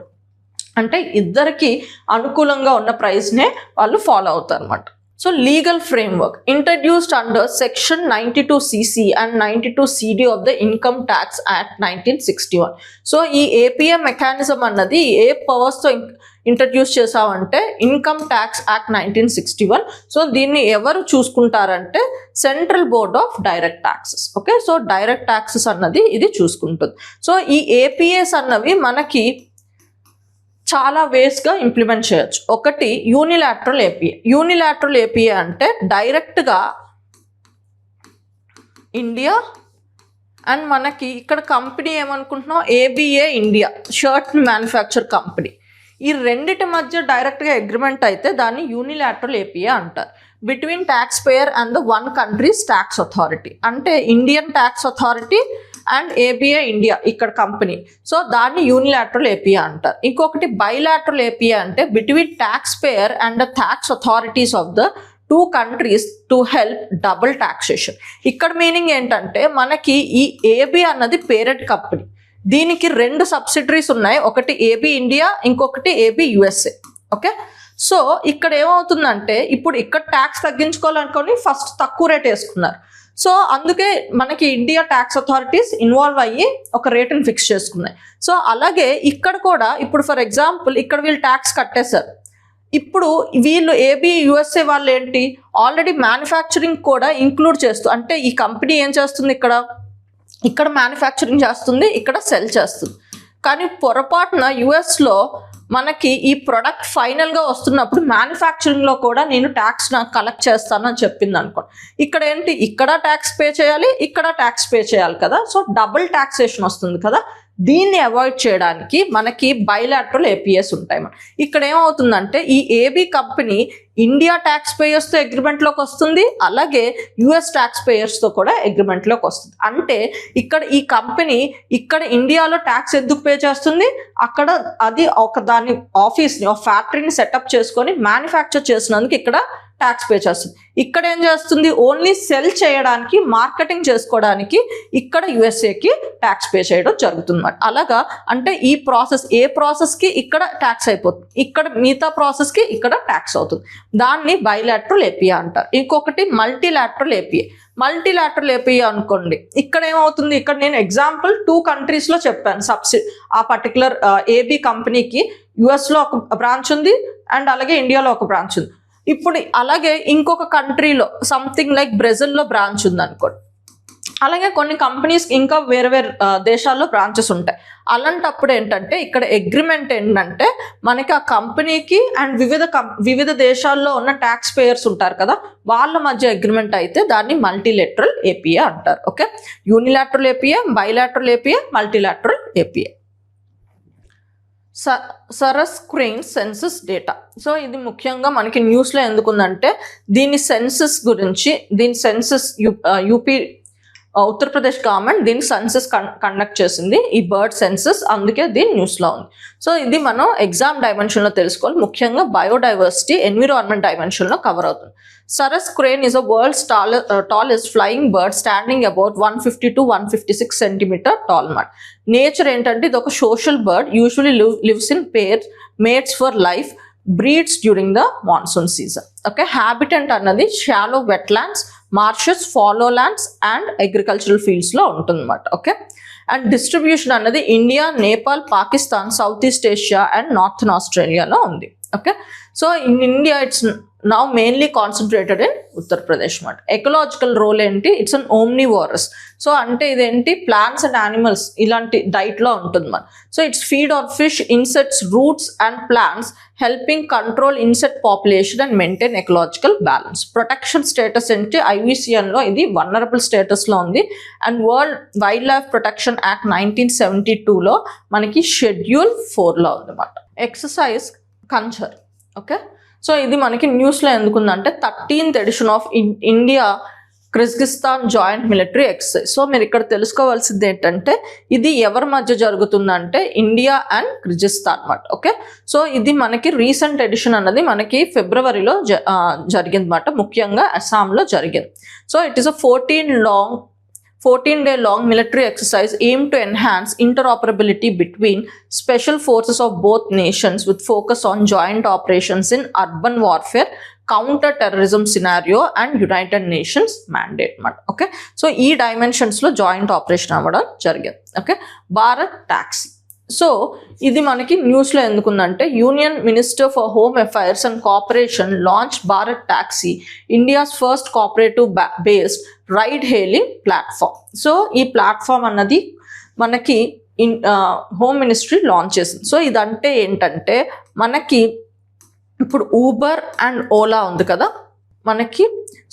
S1: అంటే ఇద్దరికి అనుకూలంగా ఉన్న ప్రైస్నే వాళ్ళు follow అవుతారు అన్నమాట. So legal framework introduced under section 92cc and 92cd of the Income Tax Act 1961. So ఈ APA mechanism అన్నది ఏ పవర్స్ తో ఇంట్రడ్యూస్ చేసామంటే ఇన్కమ్ ట్యాక్స్ యాక్ట్ 1961. సో దీన్ని ఎవరు చూసుకుంటారంటే central board of direct taxes. Okay, so direct taxes అన్నది ఇది చూసుకుంటుంది. సో ఈ ఏపీఎస్ అన్నవి మనకి చాలా వేస్గా ఇంప్లిమెంట్ చేయొచ్చు. ఒకటి యూనిలాటరల్ ఏపీఏ. యూనిలాటరల్ ఏపీఏ అంటే డైరెక్ట్గా ఇండియా అండ్ మనకి ఇక్కడ కంపెనీ ఏమనుకుంటున్నాం, ABA India shirt manufacture company. ఈ రెండిటి మధ్య డైరెక్ట్గా అగ్రిమెంట్ అయితే దాన్ని యూనిలాటరల్ ఏపీఏ అంటారు. Between tax payer and the one country's tax authority, అంటే Indian tax authority and ABA India ఇక్కడ కంపెనీ, సో దాన్ని యూనిలాటరల్ ఏపీఏ అంటారు. ఇంకొకటి బైలాటరల్ ఏపీఏ అంటే between tax payer and the tax authorities of the two countries to help double taxation. ఇక్కడ meaning ఏంటంటే మనకి ఈ ఏబి అన్నది పేరెంట్ కంపెనీ, దీనికి 2 సబ్సిడరీస్ ఉన్నాయి, ఒకటి ఏబి ఇండియా, ఇంకొకటి ఏబి యుఎస్ఏ. ఓకే, సో ఇక్కడ ఏమవుతుందంటే ఇప్పుడు ఇక్కడ ట్యాక్స్ తగ్గించుకోవాలనుకొని ఫస్ట్ తక్కువ రేట్ వేసుకున్నారు. సో అందుకే మనకి ఇండియా ట్యాక్స్ అథారిటీస్ ఇన్వాల్వ్ అయ్యి ఒక రేటుని ఫిక్స్ చేసుకున్నాయి. సో అలాగే ఇక్కడ కూడా ఇప్పుడు ఫర్ ఎగ్జాంపుల్ ఇక్కడ వీళ్ళు ట్యాక్స్ కట్టేశారు. ఇప్పుడు వీళ్ళు ఏబి యుఎస్ఏ వాళ్ళు ఏంటి, ఆల్రెడీ మ్యానుఫ్యాక్చరింగ్ కూడా ఇంక్లూడ్ చేస్తూ, అంటే ఈ కంపెనీ ఏం చేస్తుంది, ఇక్కడ మ్యానుఫ్యాక్చరింగ్ చేస్తుంది, ఇక్కడ సెల్ చేస్తుంది. కానీ పొరపాటున యుఎస్లో మనకి ఈ ప్రొడక్ట్ ఫైనల్గా వస్తున్నప్పుడు మ్యానుఫ్యాక్చరింగ్లో కూడా నేను ట్యాక్స్ నాకు కలెక్ట్ చేస్తానని చెప్పింది అనుకోండి. ఇక్కడ ఏంటి, ఇక్కడ ట్యాక్స్ పే చేయాలి, ఇక్కడ ట్యాక్స్ పే చేయాలి కదా, సో డబుల్ ట్యాక్సేషన్ వస్తుంది కదా. దీన్ని అవాయిడ్ చేయడానికి మనకి బైలాటరల్ ఏపీఎస్ ఉంటాయి. ఇక్కడ ఏమవుతుందంటే ఈ ఏబీ కంపెనీ ఇండియా ట్యాక్స్ పేయర్స్తో అగ్రిమెంట్లోకి వస్తుంది, అలాగే యుఎస్ ట్యాక్స్ పేయర్స్తో కూడా అగ్రిమెంట్లోకి వస్తుంది. అంటే ఇక్కడ ఈ కంపెనీ ఇక్కడ ఇండియాలో ట్యాక్స్ ఎందుకు పే చేస్తుంది, అక్కడ అది ఒక దాని ఆఫీస్ని ఒక ఫ్యాక్టరీని సెటప్ చేసుకొని మ్యానుఫ్యాక్చర్ చేసినందుకు ఇక్కడ ట్యాక్స్ పే చేస్తుంది. ఇక్కడ ఏం చేస్తుంది, ఓన్లీ సెల్ చేయడానికి మార్కెటింగ్ చేసుకోవడానికి ఇక్కడ యుఎస్ఏకి ట్యాక్స్ పే చేయడం జరుగుతుంది అన్నమాట. అలాగా అంటే ఈ ప్రాసెస్ ఏ ప్రాసెస్కి ఇక్కడ ట్యాక్స్ అయిపోతుంది, ఇక్కడ మిగతా ప్రాసెస్కి ఇక్కడ ట్యాక్స్ అవుతుంది. దాన్ని బైలాటరల్ ఏపీఏ అంటారు. ఇంకొకటి మల్టీలాటరల్ ఏపీఏ. మల్టీలాటరల్ ఏపీఏ అనుకోండి, ఇక్కడ ఏమవుతుంది, ఇక్కడ నేను ఎగ్జాంపుల్ 2 కంట్రీస్లో చెప్పాను. ఆ పర్టికులర్ ఏబీ కంపెనీకి యుఎస్లో ఒక బ్రాంచ్ ఉంది అండ్ అలాగే ఇండియాలో ఒక బ్రాంచ్ ఉంది. ఇప్పుడు అలాగే ఇంకొక కంట్రీలో సంథింగ్ లైక్ బ్రెజిల్లో బ్రాంచ్ ఉంది అనుకోండి. అలాగే కొన్ని కంపెనీస్ ఇంకా వేరే వేరే దేశాల్లో బ్రాంచెస్ ఉంటాయి. అలాంటప్పుడు ఏంటంటే ఇక్కడ అగ్రిమెంట్ ఏంటంటే మనకి ఆ కంపెనీకి అండ్ వివిధ దేశాల్లో ఉన్న ట్యాక్స్ పేయర్స్ ఉంటారు కదా, వాళ్ళ మధ్య అగ్రిమెంట్ అయితే దాన్ని మల్టీలాటరల్ ఏపీఏ అంటారు. Okay, unilateral APA, bilateral APA, multilateral APA. Saras crane census data. So ఇది ముఖ్యంగా మనకి న్యూస్లో ఎందుకుందంటే దీని సెన్సస్ గురించి, దీని సెన్సస్ యూపీ ఉత్తరప్రదేశ్ గవర్నమెంట్ దీని సెన్సస్ కండక్ట్ చేసింది, ఈ బర్డ్ సెన్సస్, అందుకే దీని న్యూస్లో ఉంది. సో ఇది మనం ఎగ్జామ్ డైమెన్షన్లో తెలుసుకోవాలి, ముఖ్యంగా బయోడైవర్సిటీ ఎన్విరాన్మెంట్ డైమెన్షన్లో కవర్ అవుతుంది. Saras crane is a world's tallest flying bird standing about 150 to 156 centimeter tall మాట. నేచర్ ఏంటంటే ఇది ఒక social bird, usually lives in pair, mates for life, breeds during the monsoon season. Okay, habitant అన్నది shallow wetlands, marshes, fallow lands and agricultural ఫీల్డ్స్లో ఉంటుంది అన్నమాట. Okay, and distribution అన్నది India, Nepal, Pakistan, south east Asia and northern ఆస్ట్రేలియాలో ఉంది. Okay, so in India it's now mainly concentrated in Uttar Pradesh మాట. Ecological role ఏంటి, it's an omnivorous. So అంటే ఇదేంటి, ప్లాంట్స్ అండ్ యానిమల్స్ ఇలాంటి డైట్లో ఉంటుంది మన. So it's feed on fish, insects, roots and plants, helping control insect population and maintain ecological balance. Protection status ఏంటి, ఐయుసిఎన్లో ఇది వల్నరబుల్ స్టేటస్లో ఉంది. And world wildlife protection act 1972లో మనకి షెడ్యూల్ 4లో ఉంది అన్నమాట. ఎక్సర్సైజ్ కంచర్. ఓకే, సో ఇది మనకి న్యూస్లో ఎందుకుందంటే 13th edition of India Kyrgyzstan joint military exercise. So మీరు ఇక్కడ తెలుసుకోవాల్సింది ఏంటంటే ఇది ఎవరి మధ్య జరుగుతుందంటే ఇండియా అండ్ కిర్గిస్థాన్ అన్నమాట. ఓకే, సో ఇది మనకి రీసెంట్ ఎడిషన్ అన్నది మనకి ఫిబ్రవరిలో జరిగింది అన్నమాట, ముఖ్యంగా అస్సాంలో జరిగింది. So it is a 14-day long military exercise aimed to enhance interoperability between special forces of both nations with focus on joint operations in urban warfare, counter terrorism scenario and United Nations mandate. Okay, so ఈ dimensions లో joint operation అవ్వడం జరిగింది. Okay, Bharat taxi. So ఇది మనకి న్యూస్లో ఎందుకుందంటే union minister for home affairs and cooperation launch Bharat taxi, India's first cooperative based ride hailing platform. So ఈ platform అన్నది మనకి హోమ్ మినిస్ట్రీ లాంచ్ చేసింది. సో ఇదంటే ఏంటంటే మనకి ఇప్పుడు ఊబర్ అండ్ ఓలా ఉంది కదా, మనకి.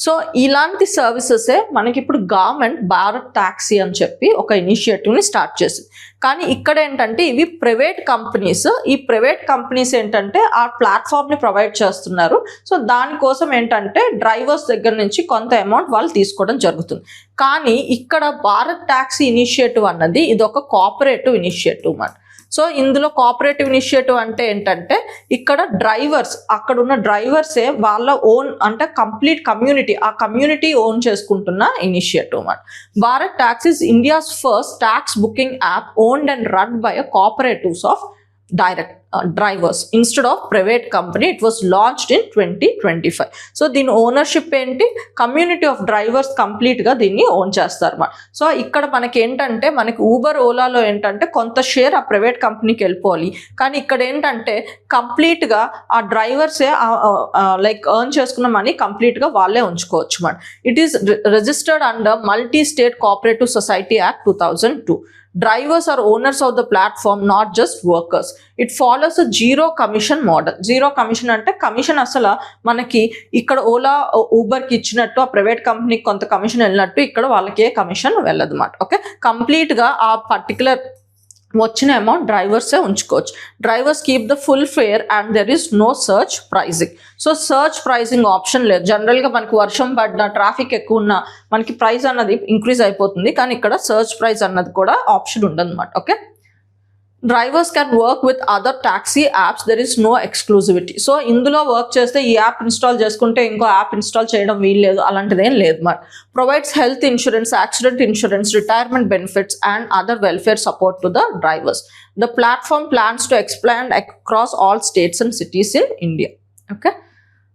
S1: సో ఇలాంటి సర్వీసెసే మనకి ఇప్పుడు గవర్నమెంట్ భారత్ టాక్సీ అని చెప్పి ఒక ఇనిషియేటివ్ని స్టార్ట్ చేసింది. కానీ ఇక్కడ ఏంటంటే ఇవి ప్రైవేట్ కంపెనీస్. ఈ ప్రైవేట్ కంపెనీస్ ఏంటంటే ఆ ప్లాట్ఫామ్ని ప్రొవైడ్ చేస్తున్నారు. సో దానికోసం ఏంటంటే డ్రైవర్స్ దగ్గర నుంచి కొంత అమౌంట్ వాళ్ళు తీసుకోవడం జరుగుతుంది. కానీ ఇక్కడ భారత్ టాక్సీ ఇనిషియేటివ్ అన్నది ఇది ఒక కోఆపరేటివ్ ఇనిషియేటివ్ మాట. సో ఇందులో కోఆపరేటివ్ ఇనిషియేటివ్ అంటే ఏంటంటే ఇక్కడ డ్రైవర్స్, అక్కడ ఉన్న డ్రైవర్సే వాళ్ళ ఓన్ అంటే కంప్లీట్ కమ్యూనిటీ, ఆ కమ్యూనిటీ ఓన్ చేసుకుంటున్న ఇనిషియేటివ్ అన్నమాట. Bharat taxi is India's first tax booking app owned and run by a cooperatives of direct drivers instead of private company. It was launched in 2025. So దీని ownership ఏంటి, community of drivers complete గా దీన్ని own చేస్తారు అన్నమాట. So ఇక్కడ మనకి ఏంటంటే మనకి ఊబర్ ఓలాలో ఏంటంటే కొంత షేర్ ఆ ప్రైవేట్ కంపెనీకి వెళ్ళిపోవాలి. కానీ ఇక్కడ ఏంటంటే కంప్లీట్ గా ఆ డ్రైవర్సే లైక్ ఎర్న్ చేసుకున్న మనీ కంప్లీట్ గా వాళ్ళే ఉంచుకోవచ్చు అన్నమాట. It is registered under multi state cooperative society act 2002. Drivers are owners of the platform, not just workers. It follows a zero commission model. Zero commission అంటే commission అసలు మనకి ఇక్కడ ఓలా ఊబర్కి ఇచ్చినట్టు ఆ ప్రైవేట్ కంపెనీకి కొంత కమిషన్ వెళ్ళినట్టు ఇక్కడ వాళ్ళకి కమిషన్ వెళ్ళదు అన్నమాట. ఓకే, కంప్లీట్గా ఆ పర్టికులర్ వచ్చిన అమౌంట్ డ్రైవర్సే ఉంచుకోవచ్చు. Drivers keep the full fare and there is no surge pricing. So surge pricing option లేదు. జనరల్గా మనకి వర్షం పడినా ట్రాఫిక్ ఎక్కువ ఉన్నా మనకి ప్రైస్ అన్నది ఇంక్రీజ్ అయిపోతుంది. కానీ ఇక్కడ సర్చ్ ప్రైస్ అన్నది కూడా ఆప్షన్ ఉండదు అన్నమాట. Okay, drivers can work with other taxi apps, there is no exclusivity. So ఇందులో వర్క్ చేస్తే ఈ యాప్ ఇన్స్టాల్ చేసుకుంటే ఇంకో యాప్ ఇన్స్టాల్ చేయడం వీల్లేదు, అలాంటిదేం లేదు మాట. Provides health insurance, accident insurance, retirement benefits and other welfare support to the drivers. The platform plans to expand across all states and cities in India. Okay.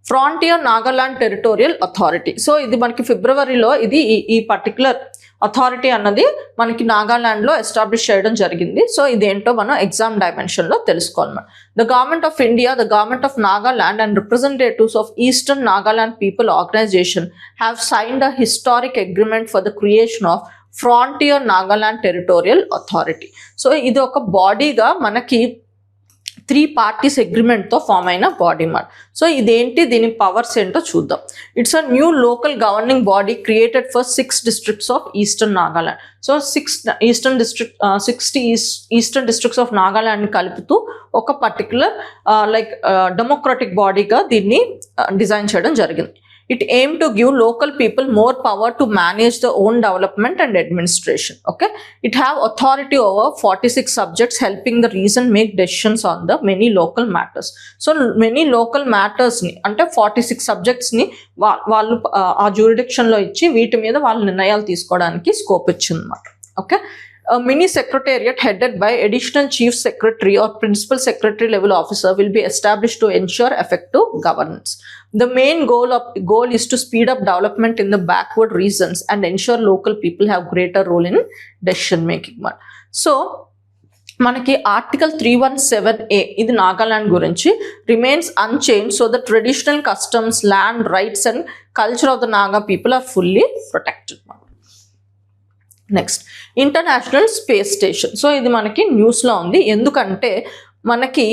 S1: Frontier Nagaland territorial authority. So ఇది మనకి ఫిబ్రవరిలో ఇది ఈ particular authority అన్నది మనకి నాగాలాండ్లో establish చేయడం జరిగింది. So ఇదేంటో మనం ఎగ్జామ్ డైమెన్షన్లో తెలుసుకోవాలి. The government of India, the government of Nagaland and representatives of eastern Nagaland people organisation have signed a historic agreement for the creation of frontier Nagaland territorial authority. So ఇది ఒక బాడీగా మనకి 3 parties అగ్రిమెంట్తో ఫామ్ అయిన బాడీ మాట. సో ఇదేంటి, దీని పవర్స్ ఏంటో చూద్దాం. It's a new local governing body created for 6 districts of eastern Nagaland. So 60 eastern districts of నాగాలాండ్ని కలుపుతూ ఒక పర్టికులర్ లైక్ డెమోక్రటిక్ బాడీగా దీన్ని డిజైన్ చేయడం జరిగింది. It aimed to give local people more power to manage their own development and administration. Okay, it have authority over 46 subjects, helping the region make decisions on the many local matters. So many local matters ni ante 46 subjects ni వాళ్ళు ఆ jurisdiction లో ఇచ్చి వీటి మీద వాళ్ళు నిర్ణయాలు తీసుకోవడానికి scope ఇచ్చింది అన్నమాట. Okay, a mini secretariat headed by additional chief secretary or principal secretary level officer will be established to ensure effective governance. The main goal is to speed up development in the backward regions and ensure local people have greater role in decision making. So మనకి article 317A ఇది నాగాలాండ్ గురించి remains unchange. So the traditional customs, land rights and culture of the Naga people are fully protected. Next, international space station. So ఇది మనకి న్యూస్లో ఉంది. ఎందుకంటే మనకి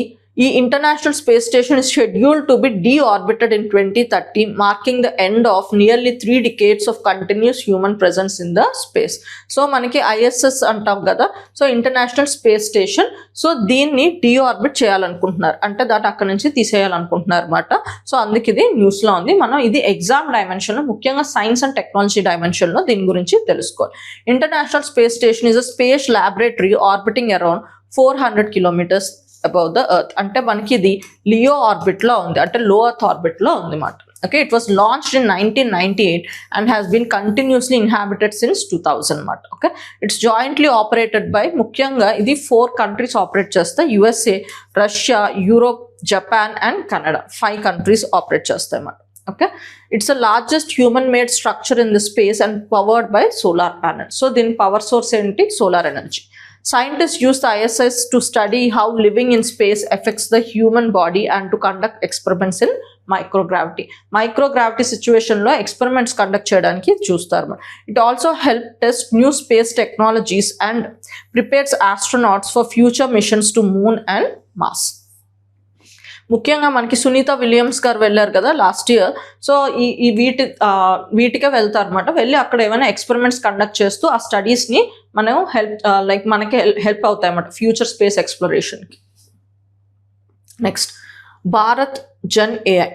S1: ఈ international space station is scheduled to be deorbited in 2030, marking the end of nearly 3 decades of continuous human presence in the space. So మనకి ISS అంటాం కదా, so international space station. So దీన్ని డీఆర్బిట్ చేయాలనుకుంటున్నారు, అంటే దాన్ని అక్కడ నుంచి తీసేయాలనుకుంటున్నారు అనమాట. సో అందుకు ఇది న్యూస్లో ఉంది. మనం ఇది ఎగ్జామ్ డైమెన్షన్లో, ముఖ్యంగా సైన్స్ అండ్ టెక్నాలజీ డైమెన్షన్లో దీని గురించి తెలుసుకోవాలి. International space station is a space laboratory orbiting around 400 kilometers above the earth. అంటే మనకి ఇది లియో ఆర్బిట్లో ఉంది, అంటే లో ఎర్త్ ఆర్బిట్లో ఉంది అన్నమాట. Okay, it was launched in 1998 and has been continuously inhabited since 2000 అన్నమాట. Okay, it's jointly operated by ముఖ్యంగా ఇది 4 countries ఆపరేట్ చేస్తాయి. USA, Russia, Europe, Japan and Canada 5 countries operate చేస్తాయి అన్నమాట. Okay, it's the largest human made structure in the space and powered by solar panels. So దీని power source ఏంటి, solar energy. Scientists use the ISS to study how living in space affects the human body and to conduct experiments in microgravity. Microgravity situation lo experiments conduct cheyadaniki chustaru. It also helps test new space technologies and prepares astronauts for future missions to moon and Mars. ముఖ్యంగా మనకి Sunitha Williams గారు వెళ్ళారు కదా last year. So ఈ వీటికే వెళ్తారు అనమాట. వెళ్ళి అక్కడ ఏమైనా ఎక్స్పెరిమెంట్స్ కండక్ట్ చేస్తూ ఆ స్టడీస్ని మనం మనకి హెల్ప్ అవుతాయి అన్నమాట ఫ్యూచర్ స్పేస్ ఎక్స్ప్లోరేషన్కి. Next, Bharat Jan AI.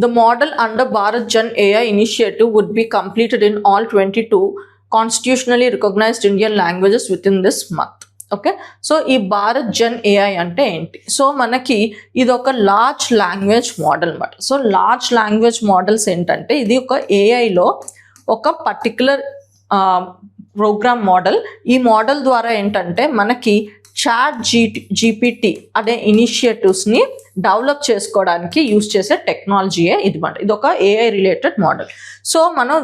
S1: The model under Bharat Jan AI initiative would be completed in all 22 constitutionally recognized Indian languages within this month. Okay, so ఈ భారత్ జన్ AI అంటే ఏంటి? సో మనకి ఇది ఒక లార్జ్ లాంగ్వేజ్ మోడల్ అన్నమాట. సో లార్జ్ లాంగ్వేజ్ మోడల్స్ ఏంటంటే ఇది ఒక ఏఐలో ఒక పర్టికులర్ ప్రోగ్రామ్ మోడల్. ఈ మోడల్ ద్వారా ఏంటంటే మనకి ChatGPT అనే ఇనిషియేటివ్స్ని డెవలప్ చేసుకోవడానికి యూజ్ చేసే టెక్నాలజీయే ఇది మాట. ఇది ఒక AI రిలేటెడ్ మోడల్. సో మనం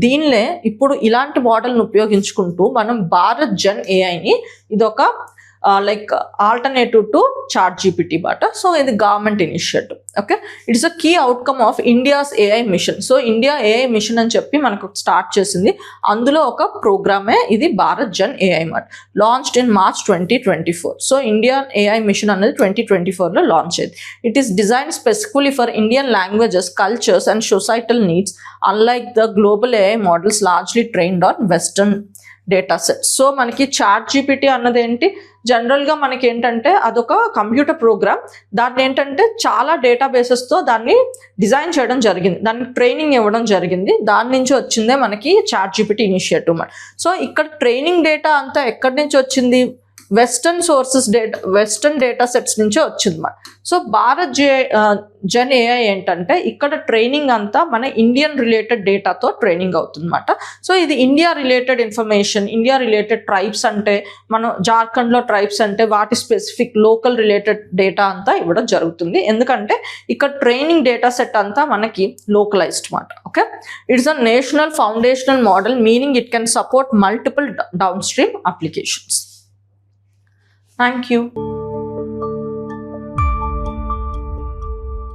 S1: దీనిలో ఇప్పుడు ఇలాంటి మోడల్ని ఉపయోగించుకుంటూ మనం భారత్ జన్ AIని ఇదొక ఆల్టర్నేటివ్ టు ChatGPT మాట. సో ఇది government initiative. Okay, it's a key outcome of India's AI mission. So India AI mission అని చెప్పి మనకు స్టార్ట్ చేసింది. అందులో ఒక ప్రోగ్రామే ఇది భారత్ జన్ AI మాట. Launched in March 2024. So India AI mission అనేది 2024లో లాంచ్ అయింది. It is design specifically for Indian languages, cultures and societal needs, unlike the global AI models largely trained on western data set. So మనకి ChatGPT అన్నది ఏంటి, జనరల్గా మనకి ఏంటంటే అదొక కంప్యూటర్ ప్రోగ్రామ్. దాన్ని ఏంటంటే చాలా డేటాబేసెస్తో దాన్ని డిజైన్ చేయడం జరిగింది, దానికి ట్రైనింగ్ ఇవ్వడం జరిగింది. దాని నుంచి వచ్చిందే మనకి ChatGPT ఇనిషియేటివ్ మాట. సో ఇక్కడ ట్రైనింగ్ డేటా అంతా ఎక్కడి నుంచి వచ్చింది, వెస్టర్న్ డేటా సెట్స్ నుంచే వచ్చింది మాట. సో భారత్ జన్ AI ఏంటంటే ఇక్కడ ట్రైనింగ్ అంతా మన ఇండియన్ రిలేటెడ్ డేటాతో ట్రైనింగ్ అవుతుంది అనమాట. సో ఇది India related information, India related tribes అంటే మనం జార్ఖండ్లో ట్రైబ్స్ అంటే వాటి స్పెసిఫిక్ లోకల్ రిలేటెడ్ డేటా అంతా ఇవ్వడం జరుగుతుంది. ఎందుకంటే ఇక్కడ ట్రైనింగ్ డేటా సెట్ అంతా మనకి లోకలైజ్డ్ మాట. Okay, it's a national foundational model, meaning it can support multiple down stream applications. Thank you.